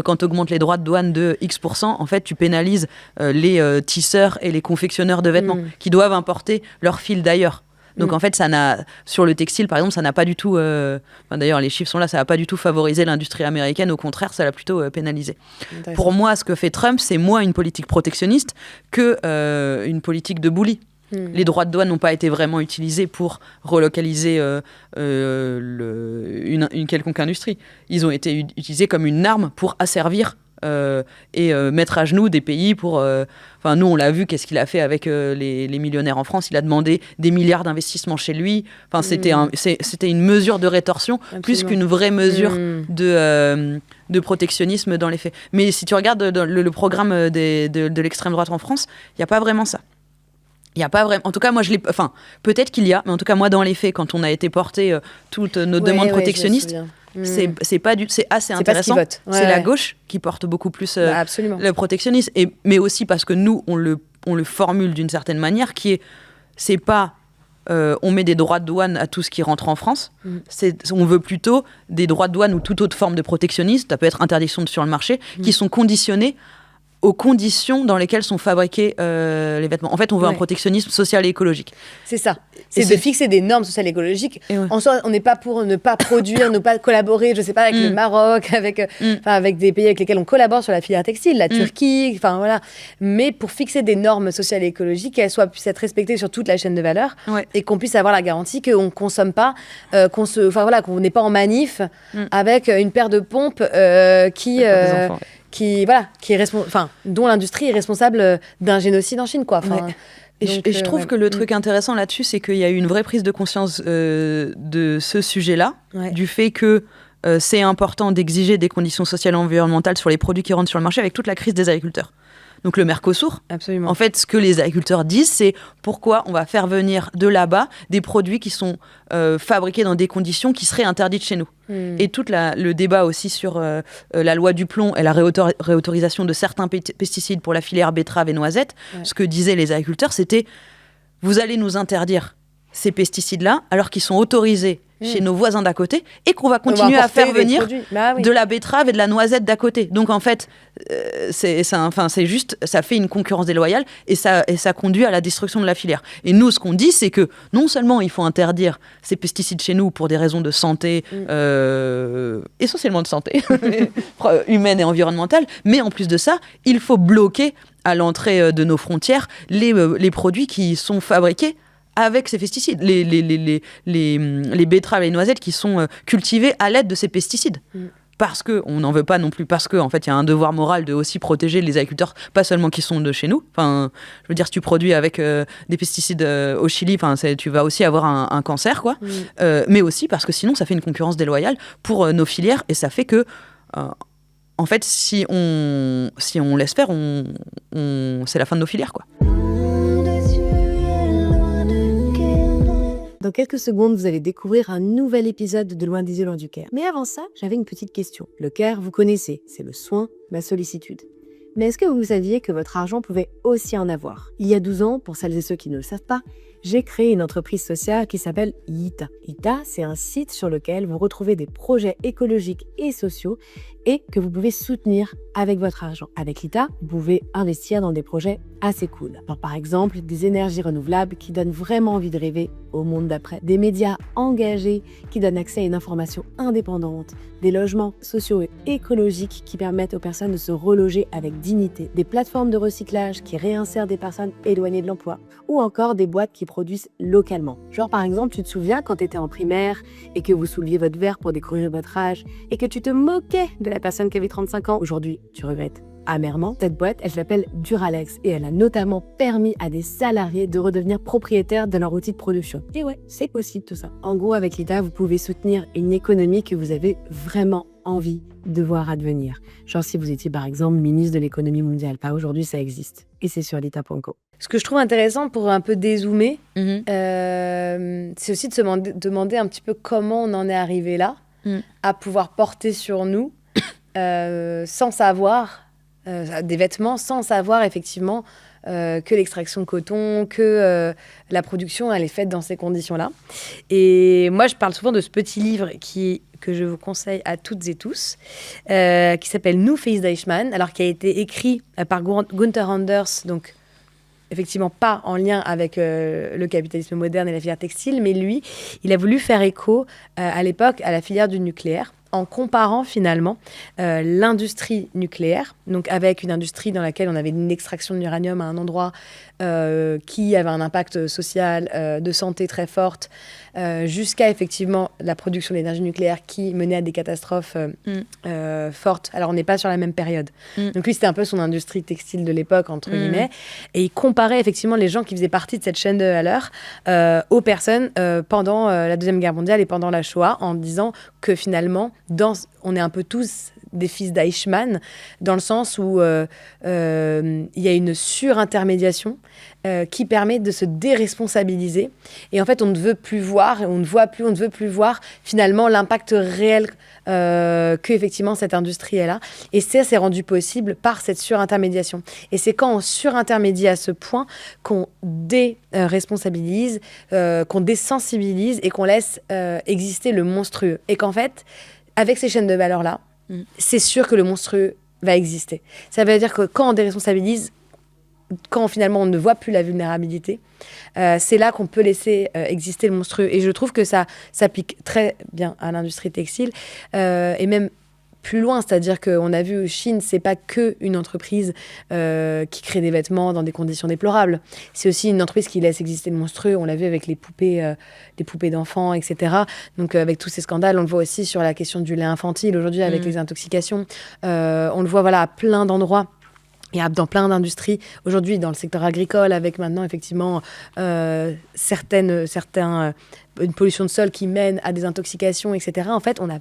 quand tu augmentes les droits de douane de X%, en fait, tu pénalises les tisseurs et les confectionneurs de vêtements qui doivent importer leurs fils d'ailleurs. Donc en fait, sur le textile, par exemple, ça n'a pas du tout... d'ailleurs, les chiffres sont là, ça n'a pas du tout favorisé l'industrie américaine. Au contraire, ça l'a plutôt pénalisé. Pour moi, ce que fait Trump, c'est moins une politique protectionniste qu'une politique de bully. Les droits de douane n'ont pas été vraiment utilisés pour relocaliser une quelconque industrie. Ils ont été utilisés comme une arme pour asservir et mettre à genoux des pays pour... nous, on l'a vu, qu'est-ce qu'il a fait avec les millionnaires en France. Il a demandé des milliards d'investissements chez lui. C'était une mesure de rétorsion. Absolument. Plus qu'une vraie mesure de protectionnisme dans les faits. Mais si tu regardes le programme de l'extrême droite en France, il n'y a pas vraiment ça. Il n'y a pas vraiment... En tout cas, moi, je l'ai... Enfin, peut-être qu'il y a, mais en tout cas, moi, dans les faits, quand on a été porté toutes nos demandes protectionnistes... C'est assez intéressant. C'est la gauche qui porte beaucoup plus le protectionnisme, mais aussi parce que nous on le formule d'une certaine manière c'est pas on met des droits de douane à tout ce qui rentre en France. On veut plutôt des droits de douane ou toute autre forme de protectionnisme, ça peut être interdiction sur le marché, qui sont conditionnés aux conditions dans lesquelles sont fabriqués les vêtements. En fait, on veut un protectionnisme social et écologique. C'est ça. C'est de fixer des normes sociales et écologiques. En soi, on n'est pas pour ne pas produire, ne pas collaborer, je sais pas, avec le Maroc, avec des pays avec lesquels on collabore sur la filière textile, la Turquie, enfin voilà. Mais pour fixer des normes sociales et écologiques, qu'elles puissent être respectées sur toute la chaîne de valeur et qu'on puisse avoir la garantie qu'on ne consomme pas, qu'on n'est pas en manif avec une paire de pompes dont l'industrie est responsable d'un génocide en Chine, quoi. Et je trouve que le truc intéressant là-dessus, c'est qu'il y a eu une vraie prise de conscience de ce sujet-là, du fait que c'est important d'exiger des conditions sociales et environnementales sur les produits qui rentrent sur le marché avec toute la crise des agriculteurs. Donc le Mercosur, absolument. En fait, ce que les agriculteurs disent, c'est pourquoi on va faire venir de là-bas des produits qui sont fabriqués dans des conditions qui seraient interdites chez nous. Et tout le débat aussi sur la loi du plomb et la réautorisation de certains pesticides pour la filière betterave et noisette, ce que disaient les agriculteurs, c'était « vous allez nous interdire ces pesticides-là alors qu'ils sont autorisés chez nos voisins d'à côté et qu'on va continuer à faire venir de la betterave et de la noisette d'à côté. » Donc en fait, c'est juste, ça fait une concurrence déloyale et ça conduit à la destruction de la filière. Et nous, ce qu'on dit, c'est que non seulement il faut interdire ces pesticides chez nous pour des raisons de santé, essentiellement de santé, humaine et environnementale, mais en plus de ça, il faut bloquer à l'entrée de nos frontières les produits qui sont fabriqués avec ces pesticides, les betteraves et les noisettes qui sont cultivées à l'aide de ces pesticides. Parce qu'on n'en veut pas non plus, parce qu'en fait, il y a un devoir moral de aussi protéger les agriculteurs, pas seulement qui sont de chez nous. Enfin, je veux dire, si tu produis avec des pesticides au Chili, tu vas aussi avoir un cancer, quoi. Mais aussi parce que sinon, ça fait une concurrence déloyale pour nos filières, et ça fait que... en fait, si on laisse faire, c'est la fin de nos filières, quoi. Dans quelques secondes, vous allez découvrir un nouvel épisode de Loin des yeux, loin du Caire. Mais avant ça, j'avais une petite question. Le Caire, vous connaissez, c'est le soin, la sollicitude. Mais est-ce que vous saviez que votre argent pouvait aussi en avoir ? Il y a 12 ans, pour celles et ceux qui ne le savent pas, j'ai créé une entreprise sociale qui s'appelle Yita. Yita, c'est un site sur lequel vous retrouvez des projets écologiques et sociaux et que vous pouvez soutenir avec votre argent. Avec Yita, vous pouvez investir dans des projets assez cool. Alors, par exemple, des énergies renouvelables qui donnent vraiment envie de rêver au monde d'après, des médias engagés qui donnent accès à une information indépendante, des logements sociaux et écologiques qui permettent aux personnes de se reloger avec dignité, des plateformes de recyclage qui réinsèrent des personnes éloignées de l'emploi, ou encore des boîtes qui produisent localement. Genre par exemple, tu te souviens quand tu étais en primaire et que vous souleviez votre verre pour découvrir votre âge et que tu te moquais de la personne qui avait 35 ans. Aujourd'hui, tu regrettes amèrement. Cette boîte, elle s'appelle Duralex et elle a notamment permis à des salariés de redevenir propriétaires de leur outil de production. Et ouais, c'est possible tout ça. En gros, avec l'ITA, vous pouvez soutenir une économie que vous avez vraiment envie de voir advenir. Genre si vous étiez par exemple ministre de l'économie mondiale. Pas aujourd'hui, ça existe. Et c'est sur lita.co. Ce que je trouve intéressant pour un peu dézoomer, c'est aussi de se demander un petit peu comment on en est arrivé là, à pouvoir porter sur nous sans savoir des vêtements, sans savoir effectivement que l'extraction de coton, que la production, elle est faite dans ces conditions-là. Et moi, je parle souvent de ce petit livre que je vous conseille à toutes et tous, qui s'appelle Nous, fils d'Eichmann, alors qui a été écrit par Gunther Anders, donc effectivement pas en lien avec le capitalisme moderne et la filière textile, mais lui, il a voulu faire écho à l'époque à la filière du nucléaire, en comparant finalement l'industrie nucléaire, donc avec une industrie dans laquelle on avait une extraction de l'uranium à un endroit qui avait un impact social, de santé très forte, jusqu'à effectivement la production d'énergie nucléaire qui menait à des catastrophes fortes. Alors on n'est pas sur la même période. Donc lui, c'était un peu son industrie textile de l'époque, entre guillemets, et il comparait effectivement les gens qui faisaient partie de cette chaîne de valeur aux personnes pendant la Deuxième Guerre mondiale et pendant la Shoah, en disant que finalement, on est un peu tous des fils d'Eichmann, dans le sens où il y a une surintermédiation qui permet de se déresponsabiliser. Et en fait, on ne veut plus voir finalement l'impact réel que effectivement cette industrie est là. Et ça, c'est rendu possible par cette surintermédiation. Et c'est quand on surintermédie à ce point qu'on déresponsabilise, qu'on désensibilise et qu'on laisse exister le monstrueux. Et qu'en fait, avec ces chaînes de valeur-là, c'est sûr que le monstrueux va exister. Ça veut dire que quand on déresponsabilise, quand finalement on ne voit plus la vulnérabilité, c'est là qu'on peut laisser exister le monstrueux. Et je trouve que ça s'applique très bien à l'industrie textile et même plus loin, c'est-à-dire qu'on a vu Chine, c'est pas que une entreprise qui crée des vêtements dans des conditions déplorables. C'est aussi une entreprise qui laisse exister le monstrueux. On l'a vu avec les poupées d'enfants, etc. Donc avec tous ces scandales, on le voit aussi sur la question du lait infantile aujourd'hui avec les intoxications. On le voit à plein d'endroits. Et dans plein d'industries, aujourd'hui dans le secteur agricole, avec maintenant effectivement une pollution de sol qui mène à des intoxications, etc. En fait, on a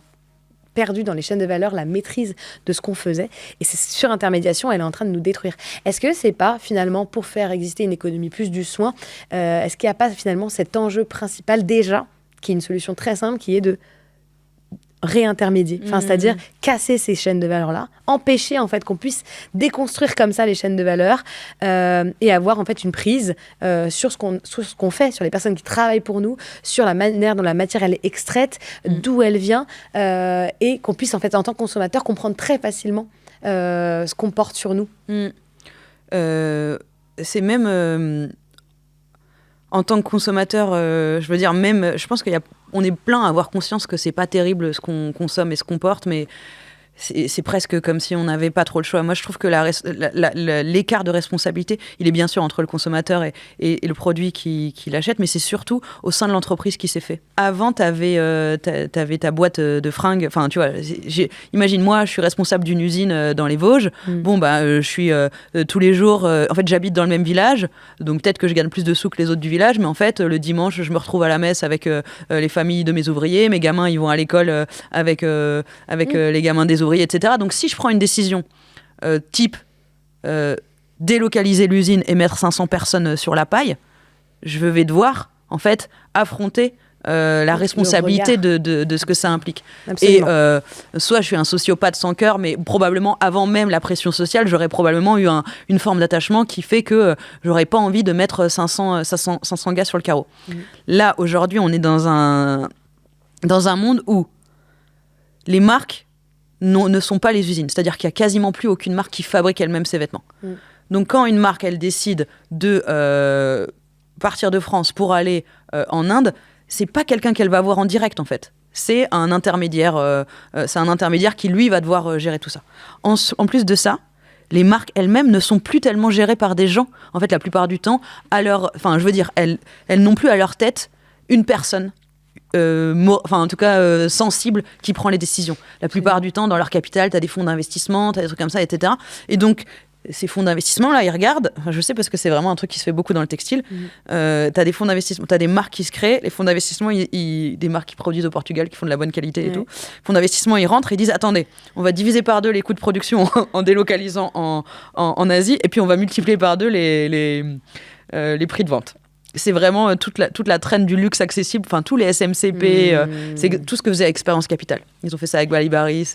perdu dans les chaînes de valeur la maîtrise de ce qu'on faisait. Et cette surintermédiation, elle est en train de nous détruire. Est-ce que c'est pas finalement pour faire exister une économie plus du soin, est-ce qu'il n'y a pas finalement cet enjeu principal déjà, qui est une solution très simple, qui est de réintermédier, c'est-à-dire casser ces chaînes de valeur-là, empêcher en fait qu'on puisse déconstruire comme ça les chaînes de valeur et avoir en fait une prise sur ce qu'on fait, sur les personnes qui travaillent pour nous, sur la manière dont la matière elle est extraite, d'où elle vient et qu'on puisse en fait en tant que consommateur comprendre très facilement ce qu'on porte sur nous. C'est même en tant que consommateur, je veux dire même, je pense on est plein à avoir conscience que c'est pas terrible ce qu'on consomme et ce qu'on porte, mais c'est presque comme si on n'avait pas trop le choix. Moi, je trouve que l'écart de responsabilité, il est bien sûr entre le consommateur et le produit qui l'achète, mais c'est surtout au sein de l'entreprise qui s'est fait. Avant, t'avais ta boîte de fringues. Enfin, tu vois, imagine, moi, je suis responsable d'une usine dans les Vosges. Bon, je suis tous les jours... en fait, j'habite dans le même village, donc peut-être que je gagne plus de sous que les autres du village, mais en fait, le dimanche, je me retrouve à la messe avec les familles de mes ouvriers. Mes gamins, ils vont à l'école avec les gamins des ouvriers, etc. Donc si je prends une décision type délocaliser l'usine et mettre 500 personnes sur la paille, je vais devoir en fait affronter la responsabilité de ce que ça implique. Absolument. Et soit je suis un sociopathe sans cœur, mais probablement avant même la pression sociale, j'aurais probablement eu une forme d'attachement qui fait que j'aurais pas envie de mettre 500 gars sur le carreau. Là, aujourd'hui, on est dans un monde où les marques ne sont pas les usines. C'est-à-dire qu'il n'y a quasiment plus aucune marque qui fabrique elle-même ses vêtements. Donc quand une marque, elle décide de partir de France pour aller en Inde, c'est pas quelqu'un qu'elle va voir en direct, en fait. C'est un intermédiaire qui, lui, va devoir gérer tout ça. En plus de ça, les marques elles-mêmes ne sont plus tellement gérées par des gens. En fait, la plupart du temps, elles n'ont plus à leur tête une personne en tout cas sensible, qui prend les décisions. La plupart du temps, dans leur capital, tu as des fonds d'investissement, tu as des trucs comme ça, etc. Et donc, ces fonds d'investissement-là, ils regardent, je sais parce que c'est vraiment un truc qui se fait beaucoup dans le textile, tu as des fonds d'investissement, tu as des marques qui se créent, les fonds d'investissement, des marques qui produisent au Portugal, qui font de la bonne qualité et tout. Les fonds d'investissement, ils rentrent et ils disent, attendez, on va diviser par 2 les coûts de production en délocalisant en Asie, et puis on va multiplier par 2 les prix de vente. C'est vraiment toute la traîne du luxe accessible, enfin tous les SMCP, c'est tout ce que faisait Expérience Capital. Ils ont fait ça avec Bali Baris.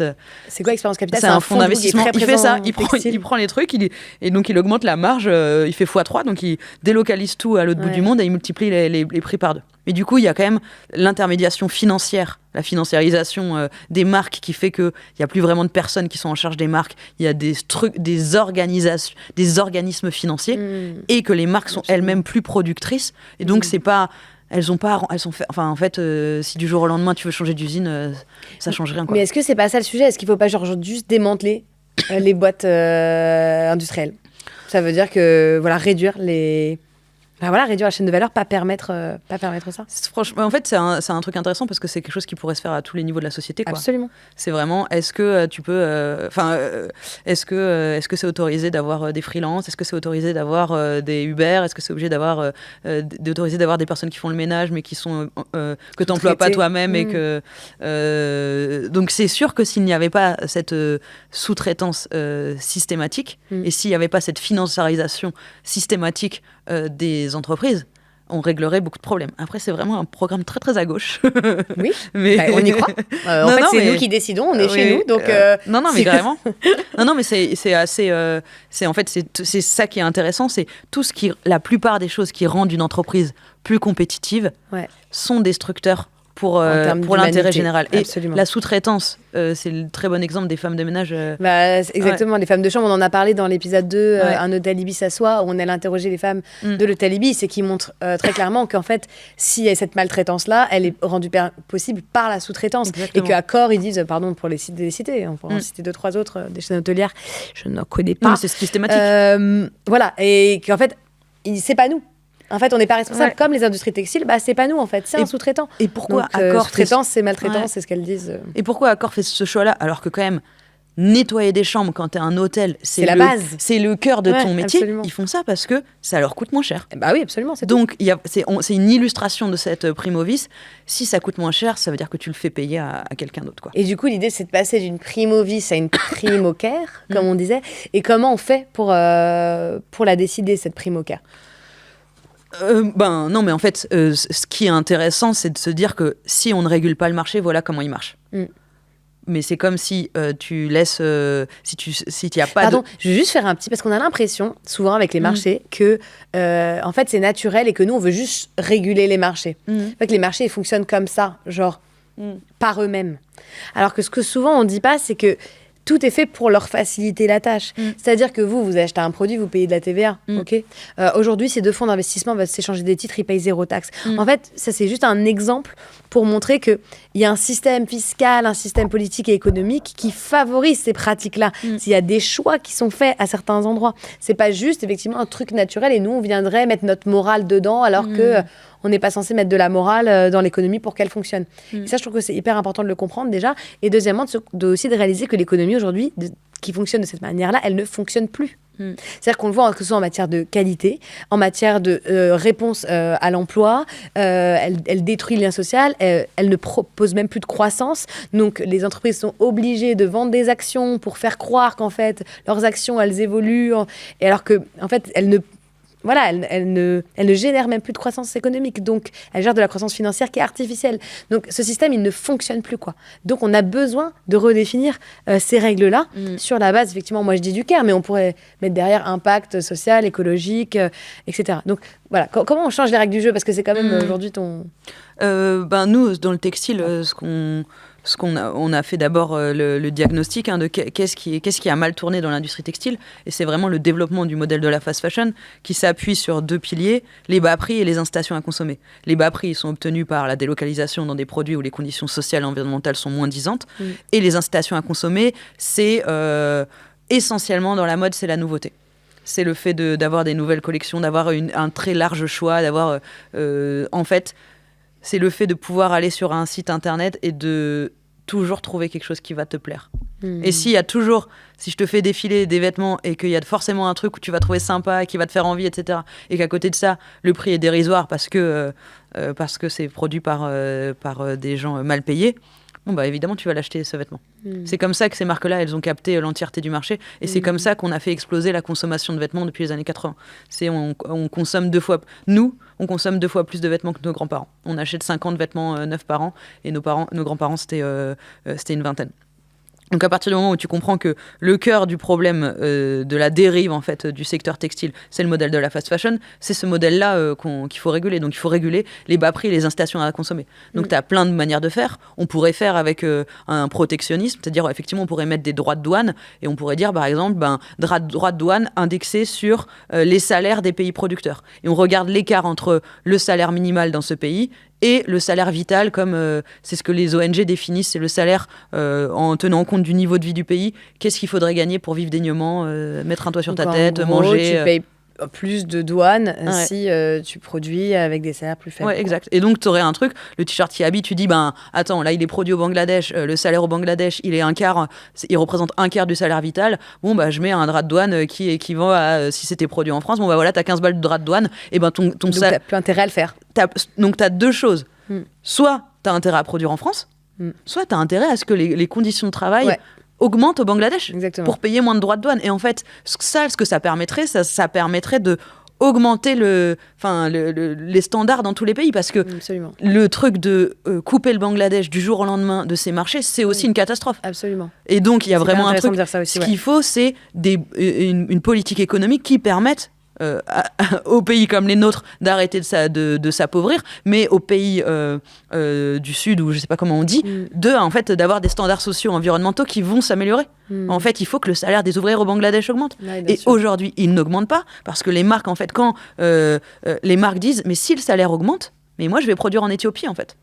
C'est quoi Expérience Capital ? C'est un fonds d'investissement. Il fait ça, il prend les trucs, et donc il augmente la marge, il fait x3, donc il délocalise tout à l'autre bout du monde et il multiplie les prix par 2. Mais du coup, il y a quand même l'intermédiation financière, la financiarisation des marques qui fait qu'il n'y a plus vraiment de personnes qui sont en charge des marques. Il y a des organisations, des organismes financiers et que les marques sont elles-mêmes plus productrices. Et donc, c'est pas... Elles sont fait... Enfin, en fait, si du jour au lendemain, tu veux changer d'usine, ça change rien, quoi. Mais est-ce que c'est pas ça le sujet ? Est-ce qu'il faut pas juste démanteler les boîtes industrielles ? Ça veut dire que, réduire réduire la chaîne de valeur, pas permettre ça. Franchement, en fait, c'est un truc intéressant parce que c'est quelque chose qui pourrait se faire à tous les niveaux de la société, quoi. Absolument. C'est vraiment, est-ce que tu peux, est-ce que c'est autorisé d'avoir des freelances ? Est-ce que c'est autorisé d'avoir des Uber ? Est-ce que c'est obligé d'autoriser d'avoir des personnes qui font le ménage mais qui sont que t'emploies pas toi-même et que donc c'est sûr que s'il n'y avait pas cette sous-traitance systématique et s'il n'y avait pas cette financiarisation systématique des entreprises, on réglerait beaucoup de problèmes. Après, c'est vraiment un programme très très à gauche. Oui, mais on y croit. C'est nous qui décidons, on est chez nous, donc. Non, mais carrément. non, mais c'est assez. C'est ça qui est intéressant, c'est la plupart des choses qui rendent une entreprise plus compétitive sont destructeurs pour l'intérêt général. Absolument. Et la sous-traitance, c'est le très bon exemple des femmes de ménage. Exactement, les femmes de chambre, on en a parlé dans l'épisode 2, Un hôtel Ibis à soi, où on a interrogé les femmes de l'hôtel Ibis et qui montrent très clairement qu'en fait, s'il y a cette maltraitance-là, elle est rendue possible par la sous-traitance. Exactement. Et qu'Accor, ils disent, pardon pour les cités, on pourra en citer 2-3 autres, des chaînes hôtelières, je n'en connais pas. Non, mais c'est systématique. Voilà, et qu'en fait, c'est pas nous. En fait, on n'est pas responsable. Comme les industries textiles, c'est pas nous, en fait. C'est un sous-traitant. Et pourquoi Accor sous-traitance, c'est maltraitance, c'est ce qu'elles disent. Et pourquoi Accor fait ce choix-là, alors que quand même, nettoyer des chambres quand t'es un hôtel, c'est la base. C'est le cœur de ton métier. Absolument. Ils font ça parce que ça leur coûte moins cher. Bah oui, absolument. Donc, c'est une illustration de cette primo-vis. Si ça coûte moins cher, ça veut dire que tu le fais payer à quelqu'un d'autre, quoi. Et du coup, l'idée, c'est de passer d'une primo-vis à une primo-care, comme on disait. Et comment on fait pour la décider, cette primo-care ? Non, mais en fait, ce qui est intéressant, c'est de se dire que si on ne régule pas le marché, voilà comment il marche. Mais c'est comme si tu laisses... si tu n'y a pas Pardon, je vais juste faire un petit... Parce qu'on a l'impression, souvent avec les marchés, que en fait, c'est naturel et que nous, on veut juste réguler les marchés. En fait, les marchés, ils fonctionnent comme ça, genre, par eux-mêmes. Alors que ce que souvent, on ne dit pas, c'est que tout est fait pour leur faciliter la tâche. C'est-à-dire que vous achetez un produit, vous payez de la TVA. Ok. Aujourd'hui, ces 2 fonds d'investissement veulent s'échanger des titres, ils payent 0 taxe. En fait, ça, c'est juste un exemple pour montrer qu'il y a un système fiscal, un système politique et économique qui favorise ces pratiques-là. Il y a des choix qui sont faits à certains endroits. C'est pas juste, effectivement, un truc naturel et nous, on viendrait mettre notre morale dedans alors que on n'est pas censé mettre de la morale dans l'économie pour qu'elle fonctionne. Et ça, je trouve que c'est hyper important de le comprendre déjà. Et deuxièmement, aussi de réaliser que l'économie aujourd'hui, qui fonctionne de cette manière-là, elle ne fonctionne plus. C'est-à-dire qu'on le voit que ce soit en matière de qualité, en matière de réponse à l'emploi, elle détruit le lien social, elle ne propose même plus de croissance. Donc les entreprises sont obligées de vendre des actions pour faire croire qu'en fait leurs actions elles évoluent, et alors que en fait elles ne génèrent même plus de croissance économique. Donc, elles gèrent de la croissance financière qui est artificielle. Donc, ce système, il ne fonctionne plus, quoi. Donc, on a besoin de redéfinir ces règles-là sur la base, effectivement, moi, je dis du care, mais on pourrait mettre derrière impact social, écologique, etc. Donc, voilà. Comment on change les règles du jeu ? Parce que c'est quand même aujourd'hui ton... Nous, dans le textile, on a fait d'abord le diagnostic de qu'est-ce qui a mal tourné dans l'industrie textile, et c'est vraiment le développement du modèle de la fast fashion qui s'appuie sur 2 piliers, les bas prix et les incitations à consommer. Les bas prix, ils sont obtenus par la délocalisation dans des produits où les conditions sociales et environnementales sont moins disantes, et les incitations à consommer, c'est essentiellement dans la mode, c'est la nouveauté. C'est le fait d'avoir des nouvelles collections, d'avoir un très large choix, d'avoir en fait... C'est le fait de pouvoir aller sur un site internet et de toujours trouver quelque chose qui va te plaire. Et si je te fais défiler des vêtements et qu'il y a forcément un truc où tu vas trouver sympa, qui va te faire envie, etc., et qu'à côté de ça, le prix est dérisoire parce que c'est produit par des gens mal payés, évidemment, tu vas l'acheter, ce vêtement. C'est comme ça que ces marques-là, elles ont capté l'entièreté du marché. Et c'est comme ça qu'on a fait exploser la consommation de vêtements depuis les années 80. On consomme 2 fois... Nous, on consomme 2 fois plus de vêtements que nos grands-parents. On achète 50 vêtements neufs par an. Et nos grands-parents, c'était une vingtaine. Donc à partir du moment où tu comprends que le cœur du problème de la dérive en fait du secteur textile, c'est le modèle de la fast fashion, c'est ce modèle-là qu'il faut réguler. Donc il faut réguler les bas prix et les incitations à consommer. Donc tu as plein de manières de faire. On pourrait faire avec un protectionnisme, c'est-à-dire effectivement on pourrait mettre des droits de douane et on pourrait dire par exemple droits de douane indexés sur les salaires des pays producteurs. Et on regarde l'écart entre le salaire minimal dans ce pays et le salaire vital, comme c'est ce que les ONG définissent, c'est le salaire en tenant compte du niveau de vie du pays. Qu'est-ce qu'il faudrait gagner pour vivre dignement, mettre un toit sur ta tête, manger... Tu payes plus de douane si tu produis avec des salaires plus faibles. Ouais, exact. Et donc, tu aurais un truc, le t-shirt qui habille, tu dis, attends, là, il est produit au Bangladesh, le salaire au Bangladesh, il représente un quart du salaire vital. Je mets un drap de douane qui équivaut à, si c'était produit en France, voilà, t'as 15 balles de drap de douane, et ton donc, t'as plus intérêt à le faire. Donc, t'as 2 choses. Soit t'as intérêt à produire en France, soit t'as intérêt à ce que les conditions de travail augmentent au Bangladesh. Exactement. Pour payer moins de droits de douane. Et en fait, ce que ça permettrait, ça permettrait de augmenter les standards dans tous les pays, parce que le truc de couper le Bangladesh du jour au lendemain de ses marchés, c'est aussi une catastrophe. Absolument. Et donc, il y a vraiment un truc. De dire ça aussi, ce qu'il faut, c'est une politique économique qui permette aux pays comme les nôtres d'arrêter de s'appauvrir, mais aux pays du Sud, ou je sais pas comment on dit, en fait, d'avoir des standards sociaux environnementaux qui vont s'améliorer. En fait, il faut que le salaire des ouvriers au Bangladesh augmente. Ouais, et sûr. Aujourd'hui, il n'augmente pas, parce que les marques, en fait, quand les marques disent, mais si le salaire augmente, mais moi, je vais produire en Éthiopie, en fait.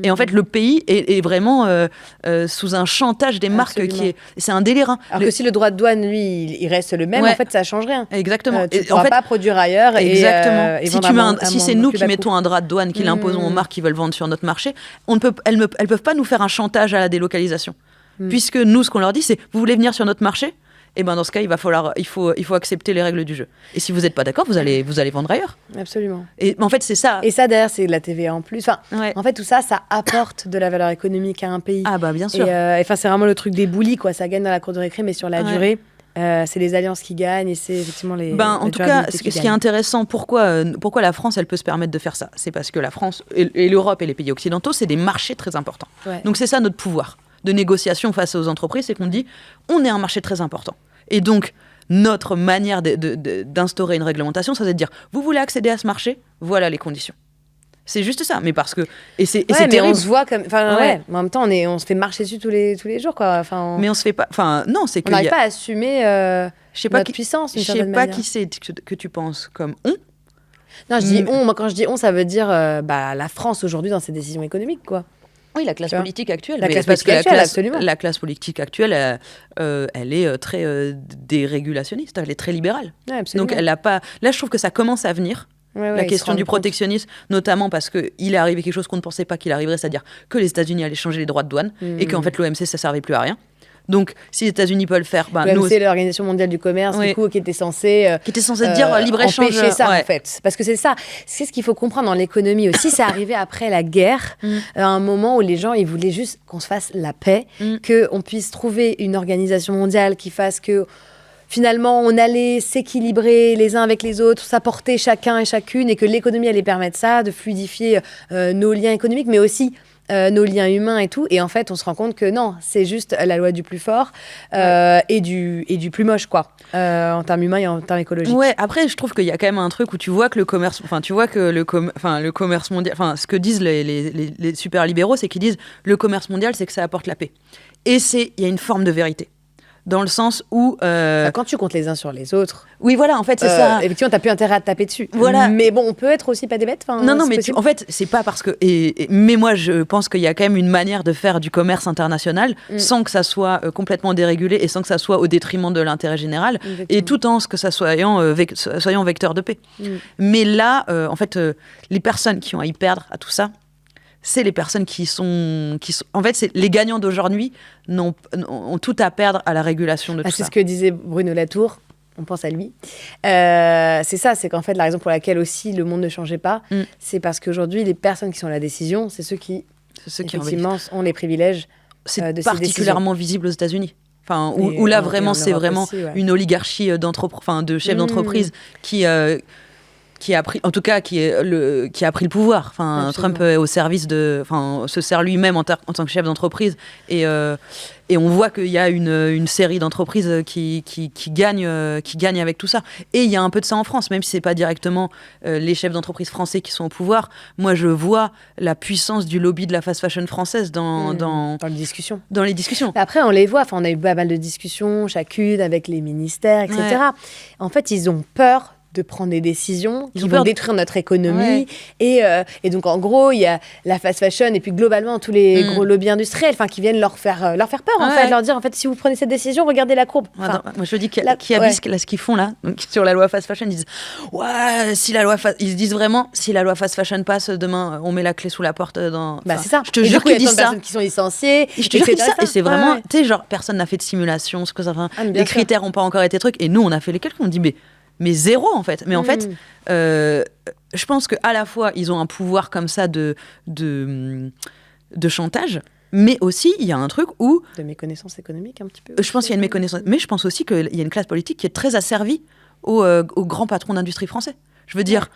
Et en fait, le pays est vraiment sous un chantage des marques c'est un délire. Hein. Alors que si le droit de douane, lui, il reste le même, en fait, ça change rien. Exactement. Tu ne pourras pas produire ailleurs. Exactement. Si c'est nous qui mettons un droit de douane, qui l'imposons aux marques qui veulent vendre sur notre marché, elles ne peuvent pas nous faire un chantage à la délocalisation. Puisque nous, ce qu'on leur dit, c'est vous voulez venir sur notre marché ? Et ben dans ce cas, il faut accepter les règles du jeu. Et si vous n'êtes pas d'accord, vous allez vendre ailleurs. Absolument. Et en fait, c'est ça. Et ça, derrière, c'est de la TVA en plus. Enfin, en fait, tout ça, ça apporte de la valeur économique à un pays. Ah bah bien sûr. Et c'est vraiment le truc des bullies, quoi. Ça gagne dans la cour de récré, mais sur la durée, c'est les alliances qui gagnent et c'est effectivement les. En tout cas, ce qui est intéressant, pourquoi la France, elle peut se permettre de faire ça, c'est parce que la France et l'Europe et les pays occidentaux, c'est des marchés très importants. Ouais. Donc c'est ça notre pouvoir de négociation face aux entreprises, c'est qu'on dit on est un marché très important. Et donc, notre manière d'instaurer une réglementation, ça veut dire, vous voulez accéder à ce marché, voilà les conditions. C'est juste ça, mais parce que... c'est mais terrible. on se voit comme... en même temps, on se fait marcher dessus tous les jours, quoi. Mais on se fait pas... non, c'est que... On n'arrive pas à assumer notre puissance, je sais pas qui c'est que tu penses comme on. Non, je dis on. Moi, quand je dis on, ça veut dire la France aujourd'hui dans ses décisions économiques, quoi. Oui, la classe politique actuelle. La classe politique actuelle, elle est très dérégulationniste, elle est très libérale. Ouais, donc elle n'a pas... Là, je trouve que ça commence à venir. La question du protectionnisme, notamment parce qu'il est arrivé quelque chose qu'on ne pensait pas qu'il arriverait, c'est-à-dire que les États-Unis allaient changer les droits de douane et qu'en fait l'OMC, ça ne servait plus à rien. Donc, si les États-Unis peuvent le faire, c'est l'Organisation mondiale du commerce, du coup, qui était censée dire libre-échange, empêcher ça, en fait. Parce que c'est ça. C'est ce qu'il faut comprendre dans l'économie aussi. C'est arrivé après la guerre, à un moment où les gens, ils voulaient juste qu'on se fasse la paix, qu'on puisse trouver une organisation mondiale qui fasse que finalement, on allait s'équilibrer les uns avec les autres, s'apporter chacun et chacune, et que l'économie allait permettre ça, de fluidifier nos liens économiques, mais aussi nos liens humains et tout. Et en fait, on se rend compte que non, c'est juste la loi du plus fort et du plus moche, quoi, en termes humains et en termes écologiques. Ouais, après, je trouve qu'il y a quand même un truc où tu vois que le commerce mondial, ce que disent les super libéraux, c'est qu'ils disent le commerce mondial, c'est que ça apporte la paix. Et il y a une forme de vérité. Dans le sens où... Quand tu comptes les uns sur les autres... Oui, voilà, en fait, c'est ça. Effectivement, t'as plus intérêt à te taper dessus. Voilà. Mais bon, on peut être aussi pas des bêtes. Non, mais en fait, c'est pas parce que... mais moi, je pense qu'il y a quand même une manière de faire du commerce international sans que ça soit complètement dérégulé et sans que ça soit au détriment de l'intérêt général, et tout en ce que ça soyant vecteur de paix. Mais là, en fait, les personnes qui ont à y perdre à tout ça, c'est les personnes qui sont... En fait, c'est les gagnants d'aujourd'hui ont tout à perdre à la régulation de tout ça. C'est ce que disait Bruno Latour, on pense à lui. C'est ça, c'est qu'en fait, la raison pour laquelle aussi le monde ne changeait pas, c'est parce qu'aujourd'hui, les personnes qui sont à la décision, c'est ceux qui effectivement, ont les privilèges de ces décisions. C'est particulièrement visible aux États-Unis. Où là, vraiment, c'est vraiment aussi, une oligarchie de chefs d'entreprise qui a pris, en tout cas, qui a pris le pouvoir. Trump est au service se sert lui-même en tant que chef d'entreprise. Et on voit qu'il y a une série d'entreprises qui gagnent avec tout ça. Et il y a un peu de ça en France, même si c'est pas directement les chefs d'entreprise français qui sont au pouvoir. Moi, je vois la puissance du lobby de la fast fashion française dans les discussions. Dans les discussions. Après, on les voit. On a eu pas mal de discussions, chacune avec les ministères, etc. Ouais. En fait, ils ont peur de prendre des décisions qui vont détruire notre économie. Ouais. Et donc, en gros, il y a la fast fashion et puis globalement, tous les gros lobbies industriels qui viennent leur faire peur, en fait, leur dire, en fait, si vous prenez cette décision, regardez la courbe. Moi, je dis ce qu'ils font là, sur la loi fast fashion, ils disent, ils se disent vraiment, si la loi fast fashion passe, demain, on met la clé sous la porte. C'est ça. Je te jure qu'ils disent ça. Qui sont licenciées. Je te jure qu'ils disent ça. Et c'est vraiment, tu sais, genre, personne n'a fait de simulation, les critères n'ont pas encore été trucs. Et nous, on a fait les calculs, on dit, mais zéro, en fait. Mais en fait, je pense qu'à la fois, ils ont un pouvoir comme ça de chantage, mais aussi, il y a un truc où... De méconnaissance économique, un petit peu. Je pense qu'il y a une méconnaissance. Mais je pense aussi qu'il y a une classe politique qui est très asservie aux grands patrons d'industrie français. Je veux dire,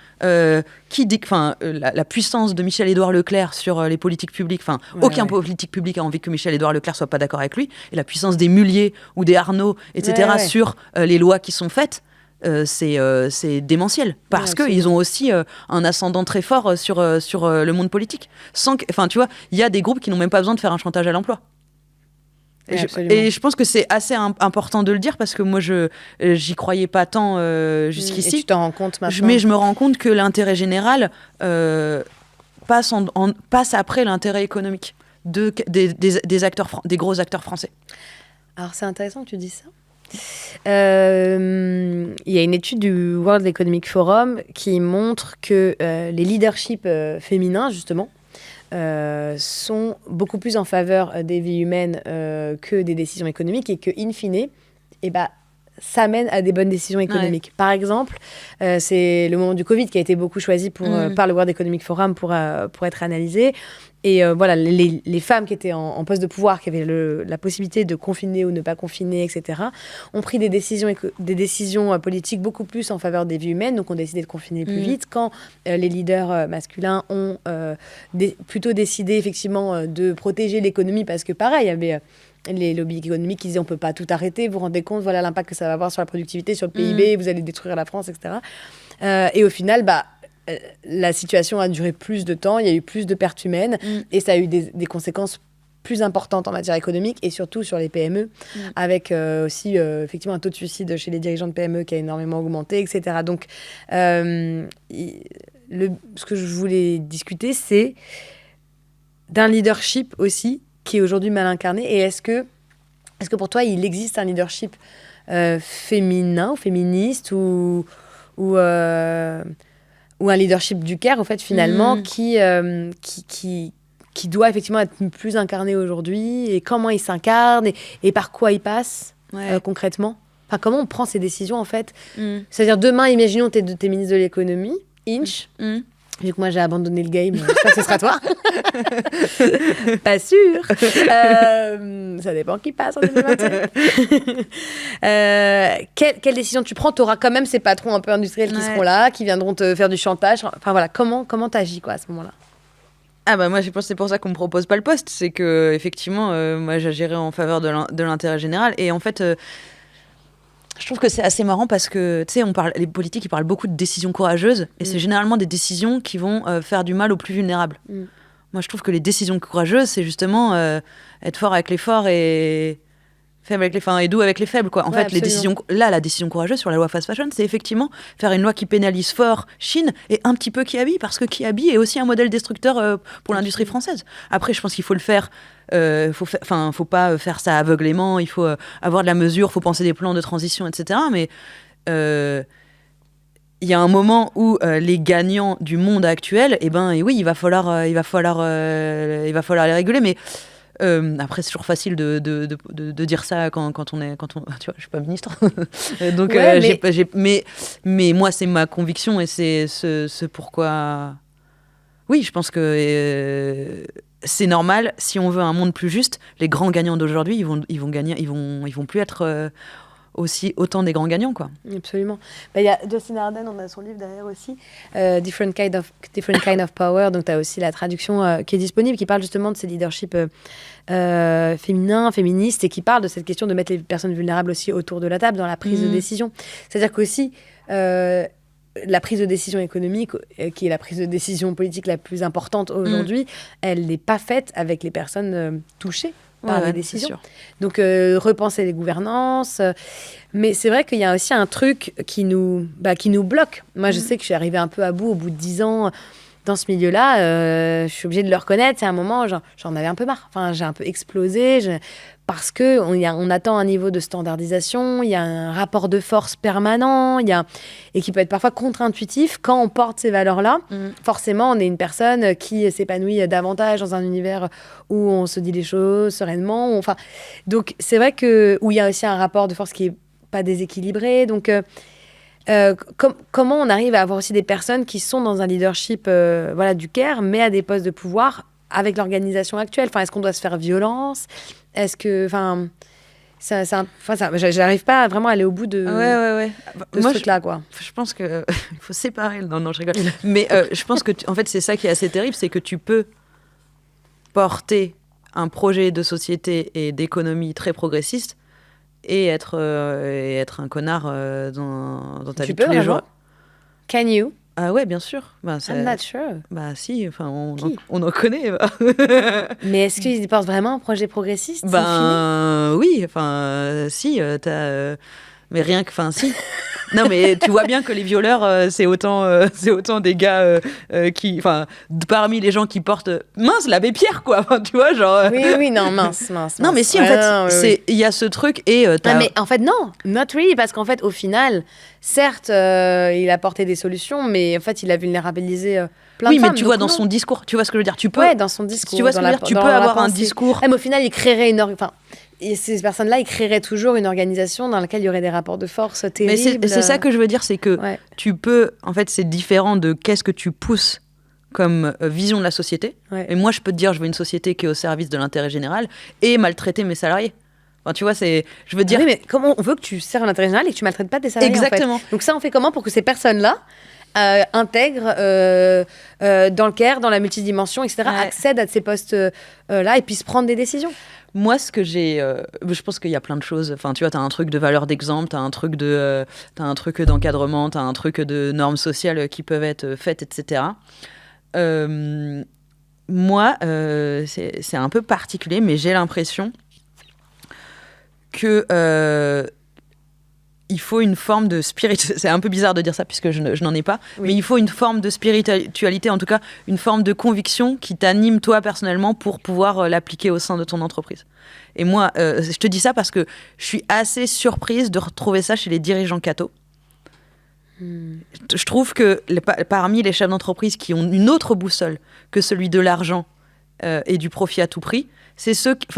qui dit la puissance de Michel-Édouard Leclerc sur les politiques publiques, aucun politique public a envie que Michel-Édouard Leclerc soit pas d'accord avec lui, et la puissance des Mullier ou des Arnaud, etc., sur les lois qui sont faites, c'est démentiel parce qu'ils ont aussi un ascendant très fort sur le monde politique. Enfin, tu vois, il y a des groupes qui n'ont même pas besoin de faire un chantage à l'emploi. Et je pense que c'est assez important de le dire parce que moi, j'y croyais pas tant jusqu'ici. Et tu t'en rends compte maintenant. Mais je me rends compte que l'intérêt général passe après l'intérêt économique des gros acteurs français. Alors, c'est intéressant que tu dis ça. Il y a une étude du World Economic Forum qui montre que les leaderships féminins, justement, sont beaucoup plus en faveur des vies humaines que des décisions économiques et que, in fine, ça mène à des bonnes décisions économiques. Ouais. Par exemple, c'est le moment du Covid qui a été beaucoup choisi par le World Economic Forum pour être analysé. Et voilà, les femmes qui étaient en poste de pouvoir, qui avaient la possibilité de confiner ou ne pas confiner, etc., ont pris des décisions politiques beaucoup plus en faveur des vies humaines, donc ont décidé de confiner plus vite, quand les leaders masculins ont plutôt décidé effectivement de protéger l'économie, parce que pareil, il y avait les lobbies économiques qui disaient on ne peut pas tout arrêter, vous vous rendez compte, voilà l'impact que ça va avoir sur la productivité, sur le PIB, vous allez détruire la France, etc. Et au final, la situation a duré plus de temps, il y a eu plus de pertes humaines et ça a eu des conséquences plus importantes en matière économique et surtout sur les PME, avec aussi effectivement un taux de suicide chez les dirigeants de PME qui a énormément augmenté, etc. Donc, ce que je voulais discuter, c'est d'un leadership aussi qui est aujourd'hui mal incarné. Et est-ce que pour toi, il existe un leadership féminin ou féministe ou un leadership du CARE, en fait, finalement, qui doit effectivement être plus incarné aujourd'hui, et comment il s'incarne, et par quoi il passe, concrètement. Enfin, comment on prend ces décisions, en fait. C'est-à-dire, demain, imaginons, t'es ministre de l'économie, Inch, vu que moi, j'ai abandonné le game, j'espère que ce sera toi. Pas sûr. Ça dépend qui passe en 2025. Quelle décision tu prends? Tu auras quand même ces patrons un peu industriels qui seront là, qui viendront te faire du chantage. Enfin voilà, comment t'agis quoi, à ce moment-là? Moi, je pense que c'est pour ça qu'on me propose pas le poste. C'est que effectivement, moi, j'agirais en faveur de l'intérêt général. Et en fait, je trouve que c'est assez marrant parce que, tu sais, les politiques, ils parlent beaucoup de décisions courageuses. Et c'est généralement des décisions qui vont faire du mal aux plus vulnérables. Moi, je trouve que les décisions courageuses, c'est justement être fort avec les forts et faible avec les et doux avec les faibles, quoi. En fait, la décision courageuse sur la loi fast fashion, c'est effectivement faire une loi qui pénalise fort Chine et un petit peu Kiabi, parce que Kiabi est aussi un modèle destructeur pour l'industrie française. Après, je pense qu'il faut le faire. Faut pas faire ça aveuglément. Il faut avoir de la mesure. Faut penser des plans de transition, etc. Mais il y a un moment où les gagnants du monde actuel, oui, il va falloir les réguler. Mais après, c'est toujours facile de dire ça quand on tu vois, je suis pas ministre. Donc, mais moi, c'est ma conviction et c'est ce pourquoi. Oui, je pense que c'est normal. Si on veut un monde plus juste, les grands gagnants d'aujourd'hui, ils vont gagner, ils vont plus être autant des grands gagnants, quoi. Absolument. Il y a Justin Ardern, on a son livre derrière aussi, Different Kind of Power. Donc, tu as aussi la traduction qui est disponible, qui parle justement de ces leaderships féminins, féministes, et qui parle de cette question de mettre les personnes vulnérables aussi autour de la table dans la prise de décision. C'est-à-dire qu'aussi, la prise de décision économique, qui est la prise de décision politique la plus importante aujourd'hui, elle n'est pas faite avec les personnes touchées par les décisions. Donc, repenser les gouvernances. Mais c'est vrai qu'il y a aussi un truc qui nous bloque. Moi, je sais que je suis arrivée un peu à bout au bout de 10 ans dans ce milieu-là. Je suis obligée de le reconnaître. C'est un moment, j'en avais un peu marre. Enfin, j'ai un peu explosé. Parce qu'on attend un niveau de standardisation, il y a un rapport de force permanent, et qui peut être parfois contre-intuitif quand on porte ces valeurs-là. Forcément, on est une personne qui s'épanouit davantage dans un univers où on se dit les choses sereinement. Donc, c'est vrai où il y a aussi un rapport de force qui n'est pas déséquilibré. Donc, comment on arrive à avoir aussi des personnes qui sont dans un leadership du CARE, mais à des postes de pouvoir avec l'organisation actuelle? Est-ce qu'on doit se faire violence? Est-ce que, j'arrive pas vraiment à aller au bout de ce truc-là, quoi. Je pense que il faut séparer. Non, je rigole. Mais je pense que, en fait, c'est ça qui est assez terrible, c'est que tu peux porter un projet de société et d'économie très progressiste et être un connard dans ta vie de tous les jours. Can you? Ah ouais, bien sûr. I'm not sure. Si, enfin, on en connaît. Mais est-ce qu'ils pensent vraiment à un projet progressiste? Oui, enfin, si, mais rien que, enfin, si. Non, mais tu vois bien que les violeurs, c'est autant des gars qui, enfin, parmi les gens qui portent mince l'abbé Pierre, quoi. Enfin, tu vois, genre. Oui, non, mince. Non, mais si, en fait, il y a ce truc et. Mais en fait, non, not really, parce qu'en fait, au final, certes, il a apporté des solutions, mais en fait, il a vulnérabilisé plein de femmes. Oui, mais tu vois, dans son discours, tu vois ce que je veux dire, tu peux. Ouais, dans son discours. Tu vois ce que je veux dire, tu peux avoir un discours. Mais au final, il créerait et ces personnes-là, ils créeraient toujours une organisation dans laquelle il y aurait des rapports de force terribles. Mais c'est ça que je veux dire, c'est que tu peux... En fait, c'est différent de qu'est-ce que tu pousses comme vision de la société. Ouais. Et moi, je peux te dire, je veux une société qui est au service de l'intérêt général et maltraiter mes salariés. Enfin, tu vois, je veux dire... Oui, mais comment on veut que tu serves l'intérêt général et que tu maltraites pas tes salariés? Exactement. En fait. Donc ça, on fait comment pour que ces personnes-là intègrent dans le CARE, dans la multidimension, etc., accèdent à ces postes-là et puissent prendre des décisions? Moi, ce que j'ai... je pense qu'il y a plein de choses. Enfin, tu vois, tu as un truc de valeur d'exemple, tu as un truc d'encadrement, tu as un truc de normes sociales qui peuvent être faites, etc. Moi, c'est un peu particulier, mais j'ai l'impression que... il faut une forme de spiritualité. C'est un peu bizarre de dire ça puisque je n'en ai pas, mais il faut une forme de spiritualité, en tout cas une forme de conviction qui t'anime toi personnellement pour pouvoir l'appliquer au sein de ton entreprise. Et moi, je te dis ça parce que je suis assez surprise de retrouver ça chez les dirigeants catho. Je trouve que parmi les chefs d'entreprise qui ont une autre boussole que celui de l'argent et du profit à tout prix, c'est ceux qui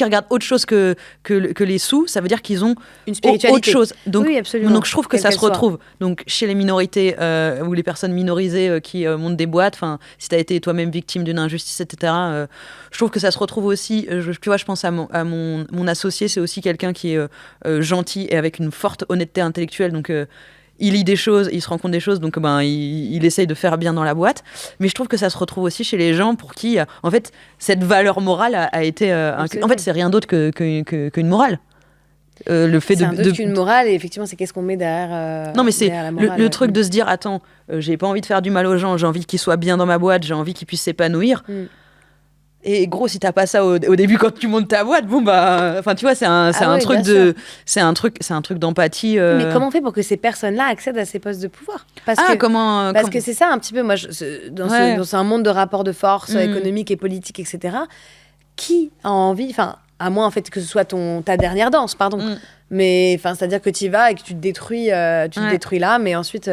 regardent autre chose que les sous. Ça veut dire qu'ils ont une spiritualité. Autre chose. Donc, oui, absolument. Donc je trouve que ça se retrouve. Donc chez les minorités ou les personnes minorisées qui montent des boîtes, si tu as été toi-même victime d'une injustice, etc., je trouve que ça se retrouve aussi. Tu vois, je pense à mon associé, c'est aussi quelqu'un qui est gentil et avec une forte honnêteté intellectuelle. Donc il lit des choses, il se rend compte des choses, donc il essaye de faire bien dans la boîte. Mais je trouve que ça se retrouve aussi chez les gens pour qui, en fait, cette valeur morale a été... en fait, c'est rien d'autre qu'une morale. Le fait c'est un d'autre qu'une morale, et effectivement, c'est qu'est-ce qu'on met derrière non, mais c'est le truc de se dire, attends, j'ai pas envie de faire du mal aux gens, j'ai envie qu'ils soient bien dans ma boîte, j'ai envie qu'ils puissent s'épanouir. Et gros, si t'as pas ça au début quand tu montes ta boîte, enfin tu vois, c'est un truc d'empathie. Mais comment on fait pour que ces personnes-là accèdent à ces postes de pouvoir? Parce que c'est ça un petit peu. Moi, dans un monde de rapports de force économiques et politiques, etc. Qui a envie, à moins en fait que ce soit ta dernière danse, pardon. Mais c'est-à-dire que tu y vas et que tu te détruis, là, mais ensuite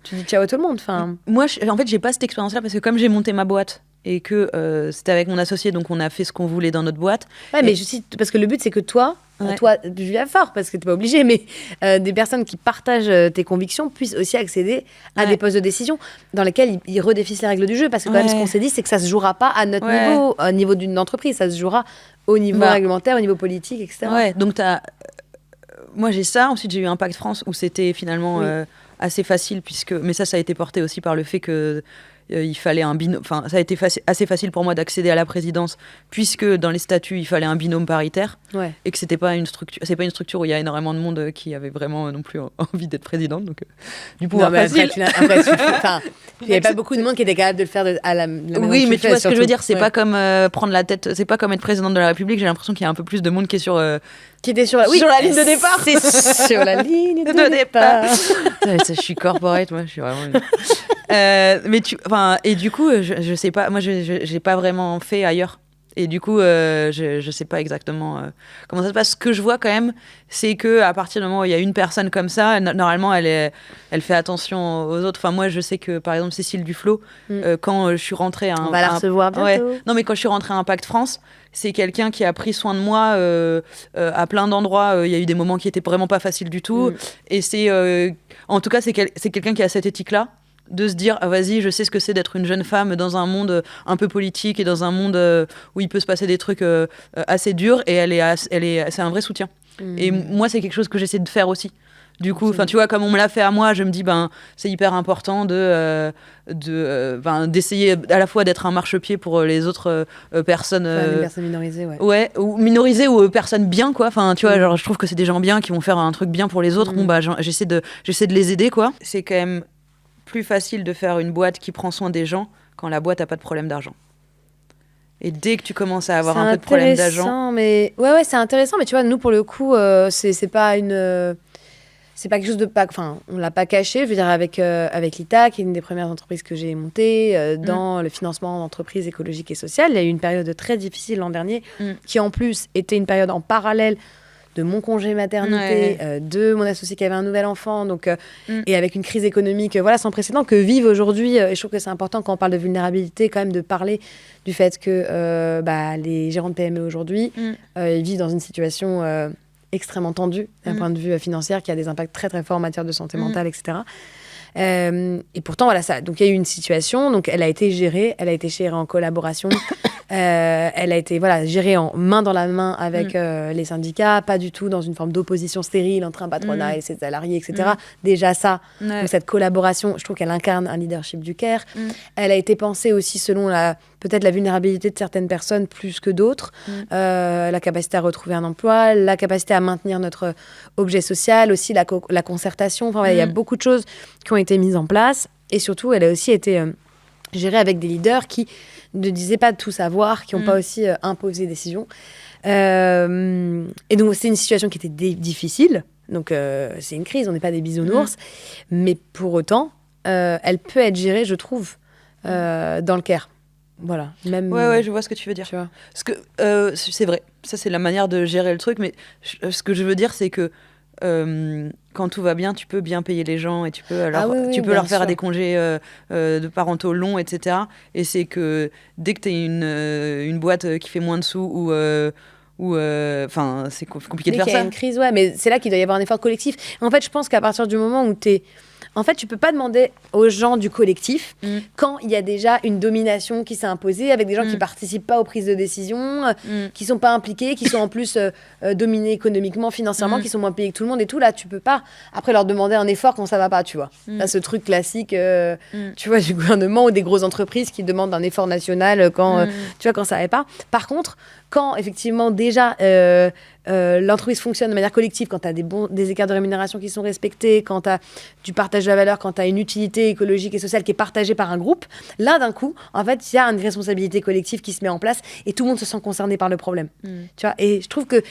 tu dis ciao à tout le monde. Moi, en fait, j'ai pas cette expérience-là parce que comme j'ai monté ma boîte. Et que c'était avec mon associé, donc on a fait ce qu'on voulait dans notre boîte. Ouais, mais parce que le but, c'est que toi, Julia Fort, parce que t'es pas obligée, mais des personnes qui partagent tes convictions puissent aussi accéder à des postes de décision dans lesquels ils redéfinissent les règles du jeu. Parce que quand même, ce qu'on s'est dit, c'est que ça se jouera pas à notre niveau, au niveau d'une entreprise, ça se jouera au niveau réglementaire, au niveau politique, etc. Ouais, donc moi j'ai ça. Ensuite, j'ai eu Impact France où c'était finalement assez facile, mais ça a été porté aussi par le fait que il fallait un binôme. Enfin, ça a été assez facile pour moi d'accéder à la présidence, puisque dans les statuts, il fallait un binôme paritaire, et que c'est pas une structure où il y a énormément de monde qui avait vraiment non plus envie d'être présidente. Donc, du pouvoir facile. Il n'y avait pas beaucoup de monde qui était capable de le faire à la manière oui, mais tu vois ce que je veux dire, c'est pas comme prendre la tête, c'est pas comme être présidente de la République. J'ai l'impression qu'il y a un peu plus de monde qui est sur qui était sur la ligne de départ. C'est sur la ligne de départ. Je suis corporate, moi, je suis vraiment. Et du coup, je sais pas. Moi, j'ai pas vraiment fait ailleurs. Et du coup, je sais pas exactement comment ça se passe. Ce que je vois quand même, c'est que à partir du moment où il y a une personne comme ça, normalement, elle fait attention aux autres. Enfin, moi, je sais que par exemple Cécile Duflot, quand je suis rentrée on va la recevoir bientôt. Non, mais quand je suis rentrée à Impact France, c'est quelqu'un qui a pris soin de moi à plein d'endroits. Il y a eu des moments qui étaient vraiment pas faciles du tout. Et en tout cas, c'est quelqu'un qui a cette éthique-là. De se dire, vas-y, je sais ce que c'est d'être une jeune femme dans un monde un peu politique et dans un monde où il peut se passer des trucs assez durs, et c'est un vrai soutien. Et moi, c'est quelque chose que j'essaie de faire aussi. Du coup, tu vois, comme on me l'a fait à moi, je me dis, c'est hyper important d'essayer à la fois d'être un marchepied pour les autres personnes. Les personnes minorisées, ouais. Ou minorisées ou personnes bien, quoi. Enfin, tu vois, genre, je trouve que c'est des gens bien qui vont faire un truc bien pour les autres. J'essaie de les aider, quoi. C'est quand même plus facile de faire une boîte qui prend soin des gens quand la boîte n'a pas de problème d'argent. Et dès que tu commences à avoir un peu de problème d'argent... Ouais, c'est intéressant, mais tu vois, nous, pour le coup, c'est pas une... C'est pas quelque chose de pas... Enfin, on l'a pas caché, je veux dire, avec l'ITA, qui est une des premières entreprises que j'ai montées, dans le financement d'entreprises écologiques et sociales. Il y a eu une période très difficile l'an dernier, qui en plus était une période en parallèle de mon congé maternité, de mon associé qui avait un nouvel enfant, donc, et avec une crise économique sans précédent que vivent aujourd'hui. Et je trouve que c'est important quand on parle de vulnérabilité, quand même, de parler du fait que les gérants de PME aujourd'hui, ils vivent dans une situation extrêmement tendue d'un point de vue financier, qui a des impacts très très forts en matière de santé mentale, etc. Et pourtant, voilà ça. Donc il y a eu une situation, donc elle a été gérée en collaboration. Elle a été gérée en main dans la main avec les syndicats, pas du tout dans une forme d'opposition stérile entre un patronat et ses salariés, etc. Déjà ça, donc cette collaboration, je trouve qu'elle incarne un leadership du CARE. Elle a été pensée aussi selon peut-être la vulnérabilité de certaines personnes plus que d'autres, la capacité à retrouver un emploi, la capacité à maintenir notre objet social, aussi la concertation. Enfin, il y a beaucoup de choses qui ont été mises en place, et surtout, elle a aussi été gérée avec des leaders qui ne disaient pas tout savoir, qui n'ont pas aussi imposé des décisions. Et donc, c'est une situation qui était difficile. Donc, c'est une crise, on n'est pas des bisounours. Mais pour autant, elle peut être gérée, je trouve, dans le CARE. Voilà. Même... Ouais, je vois ce que tu veux dire. Parce que c'est vrai, ça, c'est la manière de gérer le truc. Mais ce que je veux dire, c'est que quand tout va bien, tu peux bien payer les gens et tu peux leur faire des congés de parentaux longs, etc. Et c'est que dès que tu es une boîte qui fait moins de sous c'est compliqué de faire ça. Dès qu'il y a une crise, mais c'est là qu'il doit y avoir un effort collectif. En fait, je pense qu'à partir du moment où en fait, tu peux pas demander aux gens du collectif quand il y a déjà une domination qui s'est imposée avec des gens qui participent pas aux prises de décision, qui sont pas impliqués, qui sont en plus dominés économiquement, financièrement, qui sont moins payés que tout le monde et tout. Là, tu peux pas après leur demander un effort quand ça va pas, tu vois. Là, ce truc classique, tu vois, du gouvernement ou des grosses entreprises qui demandent un effort national quand, tu vois, quand ça va pas. Par contre, quand effectivement déjà l'entreprise fonctionne de manière collective, quand tu as des écarts de rémunération qui sont respectés, quand tu as du partage de la valeur, quand tu as une utilité écologique et sociale qui est partagée par un groupe, là d'un coup, en fait, il y a une responsabilité collective qui se met en place et tout le monde se sent concerné par le problème. Tu vois, et je trouve que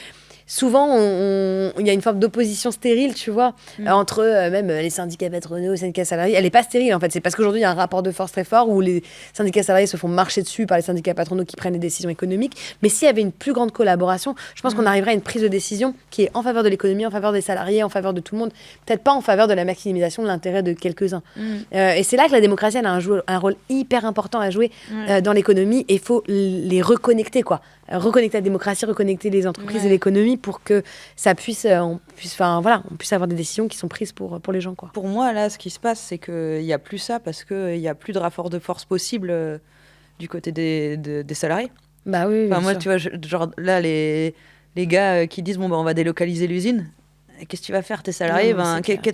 souvent, il y a une forme d'opposition stérile, tu vois, entre même les syndicats patronaux, les syndicats salariés. Elle n'est pas stérile, en fait. C'est parce qu'aujourd'hui, il y a un rapport de force très fort où les syndicats salariés se font marcher dessus par les syndicats patronaux qui prennent des décisions économiques. Mais s'il y avait une plus grande collaboration, je pense qu'on arriverait à une prise de décision qui est en faveur de l'économie, en faveur des salariés, en faveur de tout le monde. Peut-être pas en faveur de la maximisation de l'intérêt de quelques-uns. Et c'est là que la démocratie, elle a un rôle hyper important à jouer dans l'économie. Et il faut les reconnecter, quoi. Reconnecter la démocratie, reconnecter les entreprises et l'économie pour que ça puisse, on puisse avoir des décisions qui sont prises pour les gens, quoi. Pour moi, là, ce qui se passe, c'est qu'il n'y a plus ça parce qu'il n'y a plus de rapport de force possible du côté des salariés. Bah oui, moi, sûr. Tu vois, genre là, les gars qui disent, on va délocaliser l'usine. Qu'est-ce que tu vas faire, tes salariés?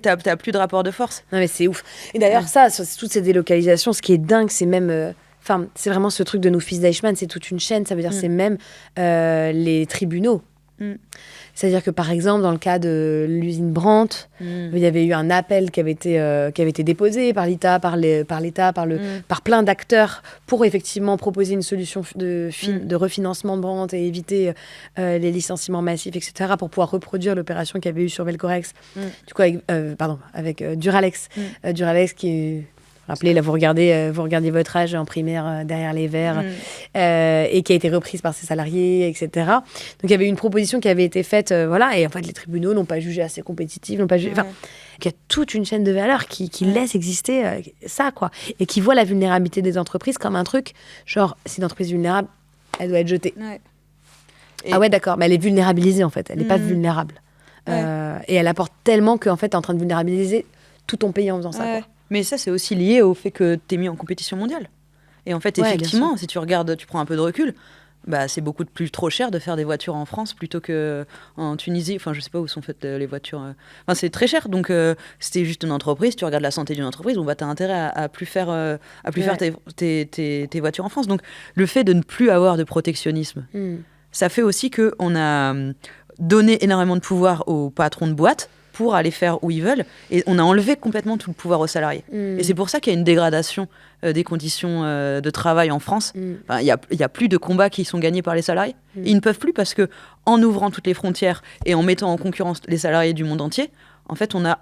T'as plus de rapport de force. Non, mais c'est ouf. Et d'ailleurs, ça, sur toutes ces délocalisations, ce qui est dingue, c'est même... c'est vraiment ce truc de nos fils d'Eichmann, c'est toute une chaîne, ça veut dire c'est même les tribunaux. C'est-à-dire que par exemple, dans le cas de l'usine Brandt, il y avait eu un appel qui avait été déposé par l'État, par plein d'acteurs pour effectivement proposer une solution de refinancement de Brandt et éviter les licenciements massifs, etc., pour pouvoir reproduire l'opération qu'il y avait eu sur Velcorex, du coup avec Duralex. Duralex qui est... Rappelez, là, vous regardez votre âge en primaire derrière les verres, et qui a été reprise par ses salariés, etc. Donc, il y avait une proposition qui avait été faite, et en fait, les tribunaux n'ont pas jugé assez compétitif, n'ont pas jugé... Il y a toute une chaîne de valeur qui laisse exister ça, quoi. Et qui voit la vulnérabilité des entreprises comme un truc, genre, si une entreprise est vulnérable, elle doit être jetée. Ah ouais, d'accord, mais elle est vulnérabilisée, en fait. Elle n'est pas vulnérable. Et elle apporte tellement qu'en fait, tu es en train de vulnérabiliser tout ton pays en faisant ça, quoi. Mais ça, c'est aussi lié au fait que tu es mis en compétition mondiale. Et en fait, effectivement, si tu regardes, tu prends un peu de recul, c'est beaucoup plus trop cher de faire des voitures en France plutôt qu'en Tunisie. Enfin, je sais pas où sont faites les voitures. Enfin, c'est très cher. Donc, c'était juste une entreprise. Tu regardes la santé d'une entreprise, t'as intérêt à plus faire, faire tes voitures en France. Donc, le fait de ne plus avoir de protectionnisme, ça fait aussi qu'on a donné énormément de pouvoir aux patrons de boîtes pour aller faire où ils veulent, et on a enlevé complètement tout le pouvoir aux salariés. Et c'est pour ça qu'il y a une dégradation des conditions de travail en France. Il y a plus de combats qui sont gagnés par les salariés. Ils ne peuvent plus parce que, en ouvrant toutes les frontières et en mettant en concurrence les salariés du monde entier, en fait, on a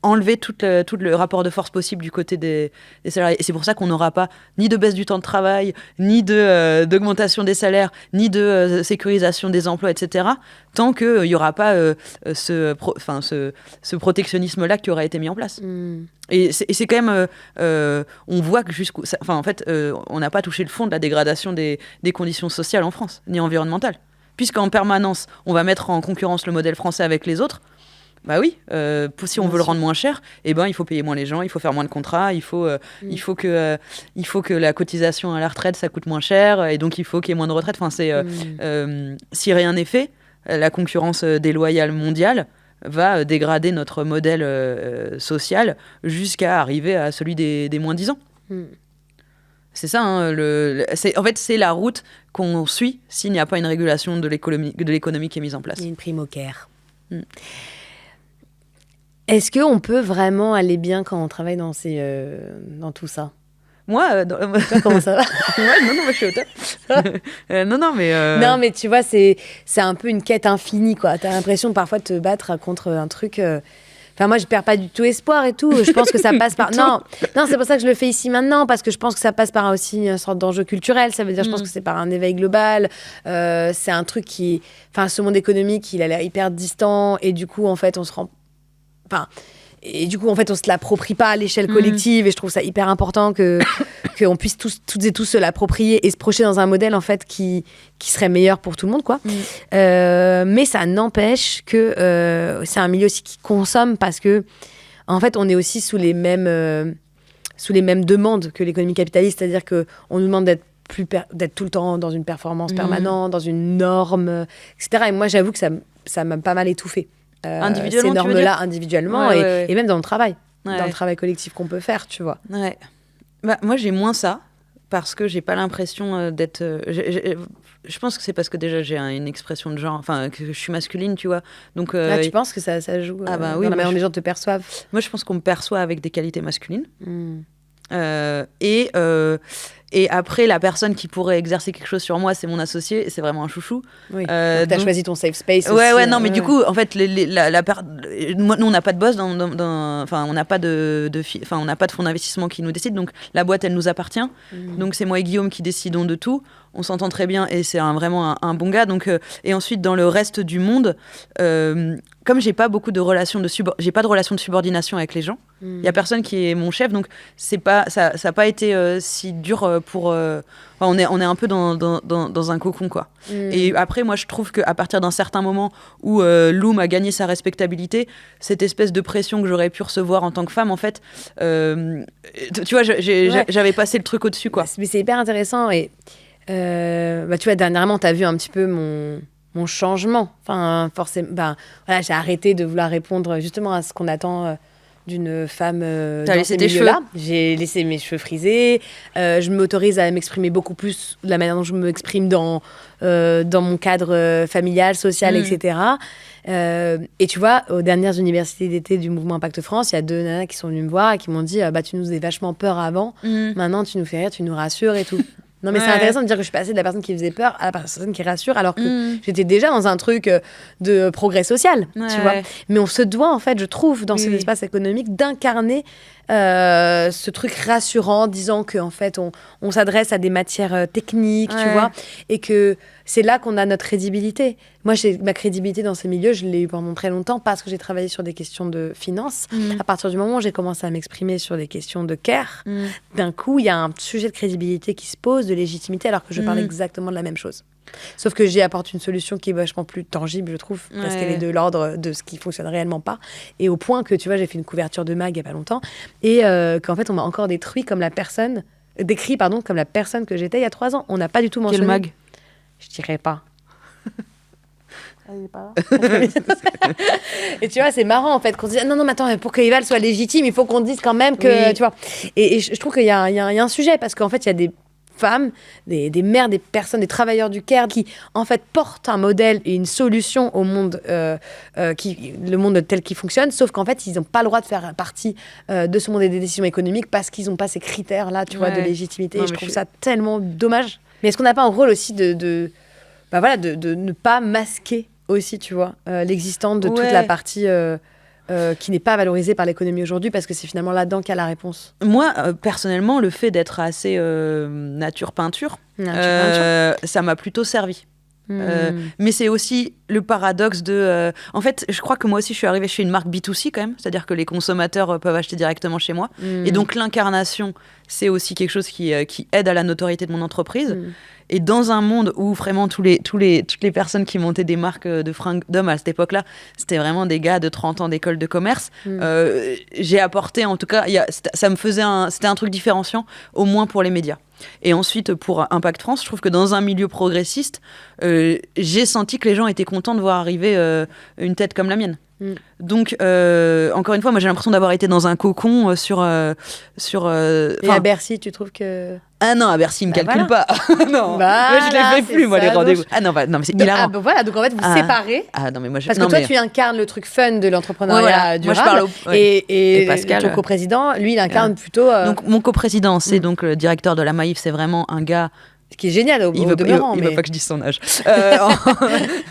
enlevé tout le rapport de force possible du côté des salariés. Et c'est pour ça qu'on n'aura pas ni de baisse du temps de travail, ni d'augmentation des salaires, ni de sécurisation des emplois, etc., tant qu'il n'y aura pas ce protectionnisme-là qui aura été mis en place. Et c'est quand même... on voit que on n'a pas touché le fond de la dégradation des conditions sociales en France, ni environnementales. Puisqu'en permanence, on va mettre en concurrence le modèle français avec les autres. Bah oui, si on veut le rendre moins cher, il faut payer moins les gens, il faut faire moins de contrats, il faut que la cotisation à la retraite, ça coûte moins cher, et donc il faut qu'il y ait moins de retraite. Enfin, si rien n'est fait, la concurrence déloyale mondiale va dégrader notre modèle social jusqu'à arriver à celui des moins 10 ans. C'est ça, hein, c'est la route qu'on suit s'il n'y a pas une régulation de l'économie qui est mise en place. Il y a une prime au Caire. Est-ce qu'on peut vraiment aller bien quand on travaille dans tout ça ? Moi, toi, comment ça va ? Ouais, non, moi je suis au top. Non, mais tu vois, c'est un peu une quête infinie, quoi. T'as l'impression parfois de te battre contre un truc. Enfin, moi, je perds pas du tout espoir et tout. Je pense que ça passe par. Non, c'est pour ça que je le fais ici maintenant, parce que je pense que ça passe par aussi une sorte d'enjeu culturel. Ça veut dire, je pense que c'est par un éveil global. C'est un truc qui. Enfin, ce monde économique, il a l'air hyper distant, et du coup, en fait, on se rend. Enfin. Et du coup, en fait, on se l'approprie pas à l'échelle collective, et je trouve ça hyper important qu'on puisse toutes et tous se l'approprier et se projeter dans un modèle en fait qui serait meilleur pour tout le monde, quoi. Mais ça n'empêche que c'est un milieu aussi qui consomme, parce que en fait, on est aussi sous les mêmes demandes que l'économie capitaliste, c'est-à-dire que on nous demande d'être tout le temps dans une performance permanente, dans une norme, etc. Et moi, j'avoue que ça m'a pas mal étouffée. Individuellement, ces normes-là, individuellement, ouais. Et même dans le travail, dans le travail collectif qu'on peut faire, tu vois. Ouais. Moi, j'ai moins ça, parce que j'ai pas l'impression d'être... je pense que c'est parce que déjà, j'ai une expression de genre, enfin, que je suis masculine, tu vois. Donc, tu penses que ça joue oui, dans la manière dont les gens te perçoivent ? Moi, je pense qu'on me perçoit avec des qualités masculines. Et après, la personne qui pourrait exercer quelque chose sur moi, c'est mon associé, et c'est vraiment un chouchou. Oui. Donc, t'as choisi ton safe space aussi. Ouais, non, mais du coup, en fait, nous, on n'a pas de boss, enfin, on n'a pas de fonds d'investissement qui nous décide, donc la boîte, elle nous appartient. Donc, c'est moi et Guillaume qui décidons de tout. On s'entend très bien, et c'est vraiment un bon gars. Donc, et ensuite, dans le reste du monde, comme j'ai pas beaucoup de relations j'ai pas de relation de subordination avec les gens. Il y a personne qui est mon chef, donc ça a pas été si dur pour. On est un peu dans un cocon, quoi. Et après, moi, je trouve qu'à partir d'un certain moment où Loom a gagné sa respectabilité, cette espèce de pression que j'aurais pu recevoir en tant que femme, en fait, tu vois, j'avais passé le truc au-dessus, quoi. Mais c'est hyper intéressant, et tu vois, dernièrement, t'as vu un petit peu mon changement. Enfin, forcément, voilà, j'ai arrêté de vouloir répondre justement à ce qu'on attend d'une femme dans ces milieux-là. J'ai laissé mes cheveux frisés. Je m'autorise à m'exprimer beaucoup plus de la manière dont je m'exprime dans mon cadre familial, social, etc. Et tu vois, aux dernières universités d'été du mouvement Impact France, il y a 2 nanas qui sont venues me voir et qui m'ont dit tu nous faisais vachement peur avant, maintenant tu nous fais rire, tu nous rassures et tout. Non, mais c'est intéressant de dire que je suis passée de la personne qui faisait peur à la personne qui rassure, alors que j'étais déjà dans un truc de progrès social, tu vois. Mais on se doit, en fait, je trouve, dans cet espace économique, d'incarner ce truc rassurant, disant qu'en fait, on s'adresse à des matières techniques, tu vois, et que c'est là qu'on a notre crédibilité. Moi, ma crédibilité dans ces milieux, je l'ai eu pendant très longtemps parce que j'ai travaillé sur des questions de finances. À partir du moment où j'ai commencé à m'exprimer sur des questions de care, d'un coup, il y a un sujet de crédibilité qui se pose, de légitimité, alors que je parle exactement de la même chose. Sauf que j'y apporte une solution qui est vachement plus tangible, je trouve, parce qu'elle est de l'ordre de ce qui fonctionne réellement pas. Et au point que, tu vois, j'ai fait une couverture de mag il y a pas longtemps, et qu'en fait, on m'a encore décrit comme la personne que j'étais il y a 3 ans. On n'a pas du tout mentionné. Quel mag ? Je dirais pas. Il est pas là. Et tu vois, c'est marrant en fait qu'on se dise non, mais attends, pour que Eval soit légitime, il faut qu'on dise quand même que tu vois. Et je trouve qu'il y a un sujet parce qu'en fait, il y a des femmes, des mères, des personnes, des travailleurs du Caire qui en fait portent un modèle et une solution au monde, le monde tel qu'il fonctionne, sauf qu'en fait, ils n'ont pas le droit de faire partie de ce monde et des décisions économiques parce qu'ils n'ont pas ces critères-là, tu vois, de légitimité. Non, et je trouve ça tellement dommage. Mais est-ce qu'on n'a pas un rôle aussi de ne pas masquer aussi, tu vois, l'existence de toute la partie qui n'est pas valorisée par l'économie aujourd'hui, parce que c'est finalement là-dedans qu'il y a la réponse. Moi, personnellement, le fait d'être assez nature-peinture, ça m'a plutôt servi. Mais c'est aussi le paradoxe de... en fait, je crois que moi aussi, je suis arrivée chez une marque B2C quand même, c'est-à-dire que les consommateurs peuvent acheter directement chez moi. Et donc, l'incarnation, c'est aussi quelque chose qui aide à la notoriété de mon entreprise. Et dans un monde où vraiment toutes les personnes qui montaient des marques de fringues d'hommes à cette époque-là, c'était vraiment des gars de 30 ans d'école de commerce, j'ai apporté, en tout cas, ça me faisait c'était un truc différenciant, au moins pour les médias. Et ensuite, pour Impact France, je trouve que dans un milieu progressiste, j'ai senti que les gens étaient contents de voir arriver une tête comme la mienne. Donc, encore une fois, moi j'ai l'impression d'avoir été dans un cocon sur. Et à Bercy, tu trouves que. Ah non, à Bercy, ils me calculent pas. Non, moi je les fais plus, moi, les rendez-vous. Ah non, mais c'est hilarant. Voilà, donc en fait, vous séparez. Ah non, mais moi, parce que toi, tu incarnes le truc fun de l'entrepreneuriat durable. Moi, je parle et Pascal, ton coprésident, lui, il incarne plutôt. Donc, mon coprésident, c'est donc le directeur de la Maïf, c'est vraiment un gars. Ce qui est génial il veut pas que je dise son âge.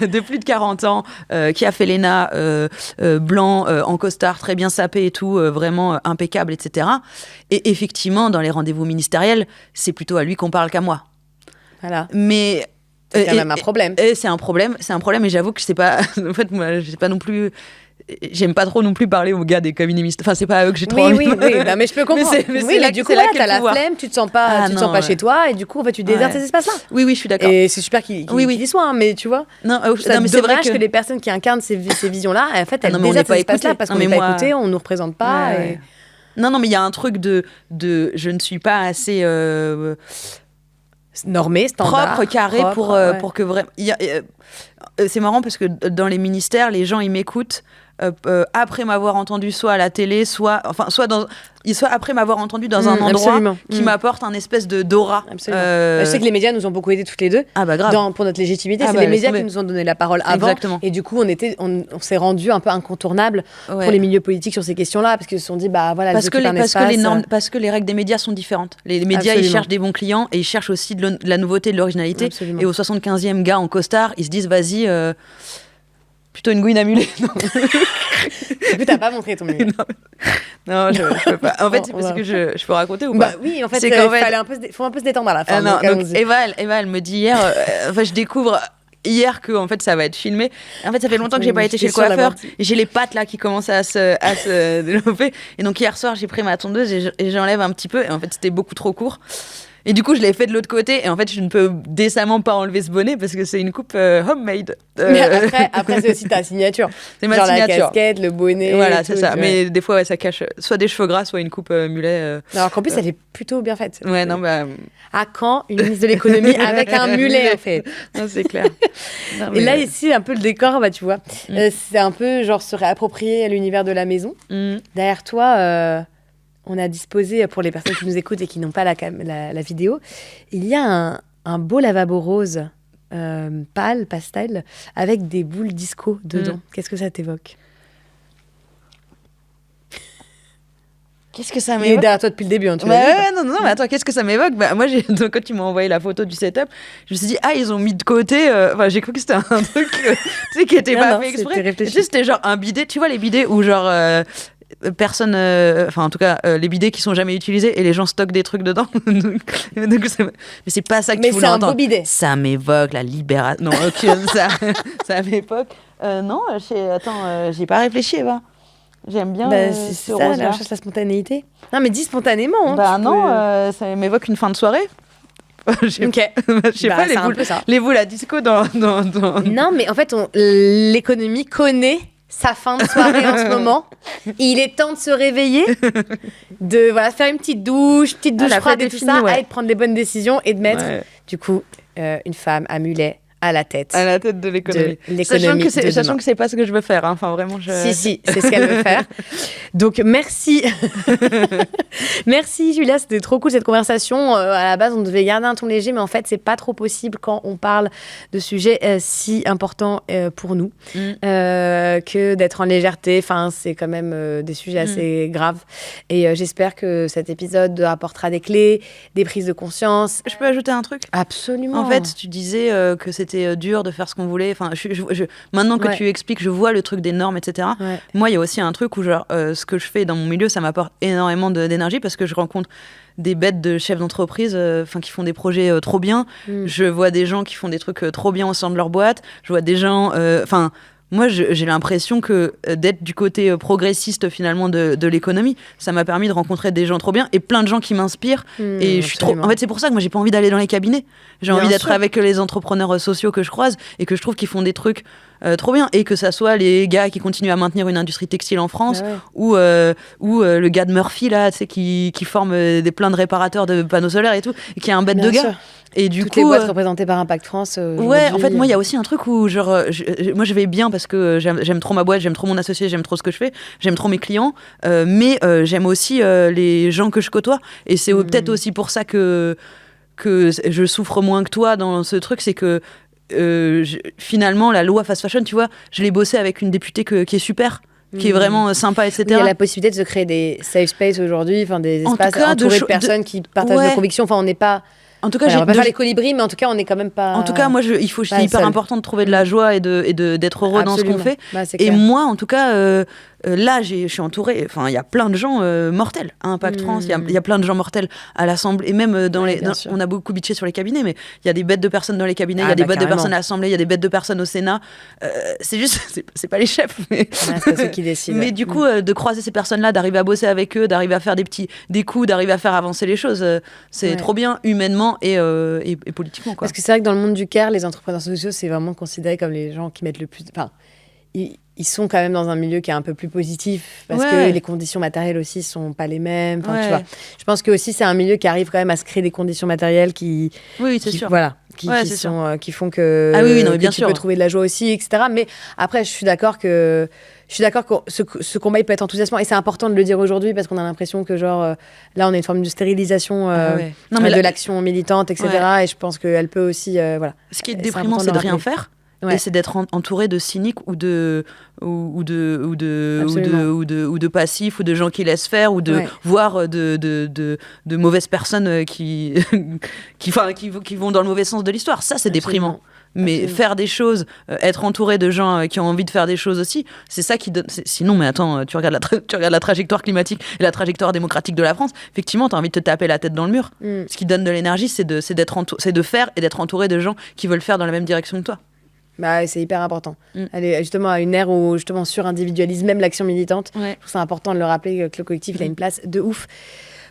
De plus de 40 ans, qui a fait l'ENA, blanc, en costard, très bien sapé et tout, vraiment impeccable, etc. Et effectivement, dans les rendez-vous ministériels, c'est plutôt à lui qu'on parle qu'à moi. Voilà. Mais... c'est quand même un problème. C'est un problème, et j'avoue que c'est pas... en fait, moi, j'ai pas non plus... J'aime pas trop non plus parler aux gars des cabinets ministériels. Enfin, c'est pas à eux que j'ai trop envie. Oui, non, mais je peux comprendre. Mais du coup, là, t'as la flemme, tu te sens pas, chez toi, et du coup, en fait, tu désertes ces espaces-là. Oui, je suis d'accord. Et c'est super qu'il y soit, hein, mais tu vois. Non, mais c'est dommage que les personnes qui incarnent ces visions-là, en fait, elles désertent ces espaces-là parce qu'on n'est pas écoutés, on nous représente pas. Non, mais il y a un truc de je ne suis pas assez normé, standard, propre, carré pour que vraiment. C'est marrant parce que dans les ministères, les gens ils m'écoutent. Après m'avoir entendu soit à la télé, soit après m'avoir entendu dans un endroit qui m'apporte un espèce d'aura. Je sais que les médias nous ont beaucoup aidés toutes les deux. Ah bah grave. Pour notre légitimité, c'est les médias qui nous ont donné la parole avant. Exactement. Et du coup, on s'est rendu un peu incontournable pour les milieux politiques sur ces questions-là, parce qu'ils se sont dit, bah voilà, parce que les règles des médias sont différentes. Les médias, ils cherchent des bons clients et ils cherchent aussi de la nouveauté, de l'originalité. Absolument. Et au 75e gars en costard, ils se disent, vas-y... plutôt une gouine à mulet. Du coup, t'as pas montré ton mulet. Non, je peux pas. En fait, c'est parce que je peux raconter ou pas? Bah oui, en fait, il faut un peu se détendre à la fin. Donc Eva, elle me dit hier, je découvre hier que en fait ça va être filmé. En fait, ça fait longtemps que j'ai pas été chez le coiffeur et j'ai les pattes là qui commencent à se développer. Et donc hier soir, j'ai pris ma tondeuse et j'enlève un petit peu. Et en fait, c'était beaucoup trop court. Et du coup, je l'ai fait de l'autre côté. Et en fait, je ne peux décemment pas enlever ce bonnet parce que c'est une coupe homemade. Mais après, c'est aussi ta signature. C'est ma signature. La casquette, le bonnet. Voilà, c'est ça. Mais des fois, ça cache soit des cheveux gras, soit une coupe mulet. Alors qu'en plus, elle est plutôt bien faite. Ouais, non, bah. À quand une ministre de l'économie avec un mulet, en fait? Non, c'est clair. Non, mais... Et là, ici, un peu le décor, bah, tu vois. C'est un peu genre se réapproprier à l'univers de la maison. Derrière toi. On a disposé, pour les personnes qui nous écoutent et qui n'ont pas la vidéo, il y a un beau lavabo rose pâle, pastel, avec des boules disco dedans. Qu'est-ce que ça t'évoque? Qu'est-ce que ça m'évoque? Il est derrière toi depuis le début, hein, tu l'as dit, non, mais attends, qu'est-ce que ça m'évoque? Bah, moi, donc, quand tu m'as envoyé la photo du setup, je me suis dit, ils ont mis de côté... j'ai cru que c'était un truc qui n'était pas fait exprès. C'était genre un bidet, tu vois les bidets où genre... personne, en tout cas les bidets qui sont jamais utilisés et les gens stockent des trucs dedans. donc, mais c'est pas ça que tu voulais entendre. Mais c'est un beau bidet. Ça m'évoque la libération. Non, ça m'évoque. Non, j'ai pas réfléchi, Eva. J'aime bien c'est ça, la recherche de la spontanéité. Non, mais dis spontanément. Ça m'évoque une fin de soirée. Je sais pas, les boules à disco dans... Non, mais en fait, l'économie connaît sa fin de soirée en ce moment. Il est temps de se réveiller, de faire une petite douche froide et tout ça, et de prendre les bonnes décisions et de mettre, du coup, une femme à mulet à la tête de l'économie. Sachant que c'est pas ce que je veux faire. Hein. Enfin, vraiment, Si, c'est ce qu'elle veut faire. Donc, merci. Merci, Julia. C'était trop cool cette conversation. À la base, on devait garder un ton léger, mais en fait, c'est pas trop possible quand on parle de sujets si importants pour nous que d'être en légèreté. Enfin, c'est quand même des sujets assez graves. Et j'espère que cet épisode apportera des clés, des prises de conscience. Je peux ajouter un truc ? Absolument. En fait, tu disais que c'était dur de faire ce qu'on voulait. Enfin, maintenant que tu expliques, je vois le truc des normes, etc. Ouais. Moi, il y a aussi un truc où genre, ce que je fais dans mon milieu, ça m'apporte énormément d'énergie parce que je rencontre des bêtes de chefs d'entreprise qui font des projets trop bien. Je vois des gens qui font des trucs trop bien au sein de leur boîte. Je vois des gens... Moi, j'ai l'impression que d'être du côté progressiste finalement de l'économie, ça m'a permis de rencontrer des gens trop bien et plein de gens qui m'inspirent. Et je suis trop. En fait, c'est pour ça que moi, j'ai pas envie d'aller dans les cabinets. J'ai envie d'être avec les entrepreneurs sociaux que je croise et que je trouve qu'ils font des trucs trop bien. Et que ça soit les gars qui continuent à maintenir une industrie textile en France ou le gars de Murphy là, tu sais, qui forme plein de réparateurs de panneaux solaires et tout, et qui est un bête de gars. Et du Toutes les boîtes représentées par Impact France. Ouais, en fait, moi, il y a aussi un truc où, genre, moi, je vais bien parce que j'aime trop ma boîte, j'aime trop mon associé, j'aime trop ce que je fais, j'aime trop mes clients, mais j'aime aussi les gens que je côtoie. Et c'est peut-être aussi pour ça que je souffre moins que toi dans ce truc, c'est que finalement, la loi fast fashion, tu vois, je l'ai bossée avec une députée qui est super. Qui est vraiment sympa, etc. Il y a la possibilité de se créer des safe space aujourd'hui, des espaces entourés de personnes qui partagent nos convictions. Enfin, on n'est pas... En tout cas, on va pas faire les colibris, mais en tout cas, on n'est quand même pas. En tout cas, moi, c'est hyper important de trouver de la joie et d'être heureux dans ce qu'on fait. Et moi, en tout cas, là, je suis entourée. Enfin, il y a plein de gens mortels à Impact France. Il y a plein de gens mortels à l'Assemblée. Et même on a beaucoup bitché sur les cabinets, mais il y a des bêtes de personnes dans les cabinets. Il y a des bêtes de personnes à l'Assemblée. Il y a des bêtes de personnes au Sénat. C'est juste, c'est pas les chefs, mais c'est pas ceux qui décident. Mais du coup, de croiser ces personnes-là, d'arriver à bosser avec eux, d'arriver à faire des coups, d'arriver à faire avancer les choses, c'est trop bien humainement. Et politiquement, quoi. Parce que c'est vrai que dans le monde du care, les entrepreneurs sociaux, c'est vraiment considéré comme les gens qui mettent le plus... Enfin, ils sont quand même dans un milieu qui est un peu plus positif, parce que les conditions matérielles aussi sont pas les mêmes. Enfin, tu vois. Je pense que aussi c'est un milieu qui arrive quand même à se créer des conditions matérielles qui sûr. Voilà, qui font que bien tu sûr. peux trouver de la joie aussi, etc. Mais après, je suis d'accord que ce combat, il peut être enthousiasmant. Et c'est important de le dire aujourd'hui parce qu'on a l'impression que, genre, là, on a une forme de stérilisation de l'action militante, etc. Et je pense qu'elle peut aussi, voilà. Ce qui est déprimant, c'est de rien faire. Et c'est d'être entouré de cyniques ou de passifs ou de gens qui laissent faire ou de voire de mauvaises personnes qui vont dans le mauvais sens de l'histoire. Ça, c'est déprimant. Mais faire des choses, être entouré de gens qui ont envie de faire des choses aussi, c'est ça qui donne. Sinon, mais attends, tu regardes la trajectoire climatique et la trajectoire démocratique de la France. Effectivement, t'as envie de te taper la tête dans le mur. Ce qui donne de l'énergie, c'est de faire et d'être entouré de gens qui veulent faire dans la même direction que toi. Bah, c'est hyper important. Elle est justement à une ère où justement surindividualise même l'action militante. Je trouve ça important de le rappeler que le collectif il a une place de ouf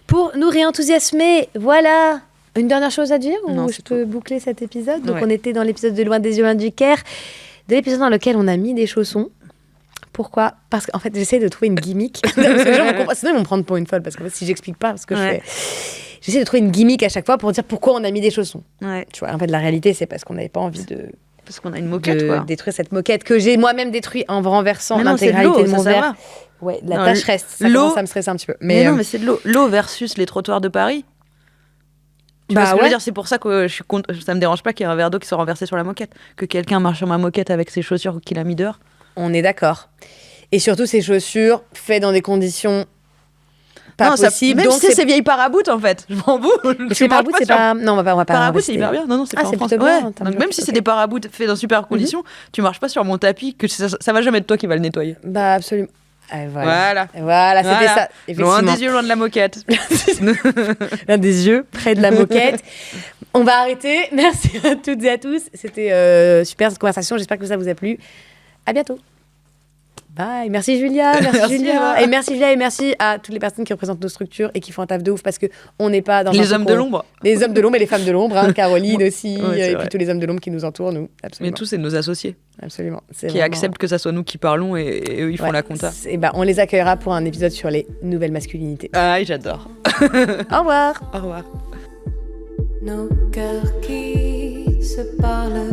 pour nous réenthousiasmer. Voilà. Une dernière chose à dire ou je peux boucler cet épisode? Donc on était dans l'épisode de Loin des yeux, loin du care, de l'épisode dans lequel on a mis des chaussons. Pourquoi? Parce qu'en fait j'essaie de trouver une gimmick. Sinon ils vont me prendre pour une folle parce que si j'explique pas ce que je fais. J'essaie de trouver une gimmick à chaque fois pour dire pourquoi on a mis des chaussons. Tu vois, en fait la réalité c'est parce qu'on n'avait pas envie parce qu'on a une moquette, quoi. Détruire cette moquette que j'ai moi-même détruite en renversant l'intégralité de mon verre. La tâche reste. Ça commence à me stresser un petit peu. Mais non, mais c'est de l'eau. L'eau versus les trottoirs de Paris. Tu vois ce que je veux dire, c'est pour ça que ça me dérange pas qu'il y ait un verre d'eau qui soit renversé sur la moquette. Que quelqu'un marche sur ma moquette avec ses chaussures qu'il a mis dehors. On est d'accord. Et surtout, ces chaussures faites dans des conditions pas possibles. Même si c'est ces vieilles paraboutes, en fait. Je m'en fous. Les paraboutes, c'est pas... Non, on va pas paraboutes, c'est hyper bien. Non, c'est pas en France. Donc, même si c'est des paraboutes faits dans super conditions, tu marches pas sur mon tapis, que ça va jamais être toi qui va le nettoyer. Bah, absolument. Voilà, c'était ça. Loin des yeux, loin de la moquette. Loin des yeux, près de la moquette. On va arrêter. Merci à toutes et à tous. C'était super cette conversation. J'espère que ça vous a plu. À bientôt. Bye. Merci Julia. Merci Julia. Et merci Julia et merci à toutes les personnes qui représentent nos structures et qui font un taf de ouf parce qu'on n'est pas dans les hommes de l'ombre. Les hommes de l'ombre et les femmes de l'ombre. Caroline aussi. Et puis tous les hommes de l'ombre qui nous entourent, nous. Absolument. Mais tous, c'est nos associés. Absolument. Qui acceptent que ça soit nous qui parlons et eux, ils font la compta. Et on les accueillera pour un épisode sur les nouvelles masculinités. Ah, j'adore. Au revoir. Au revoir. Nos cœurs qui se parlent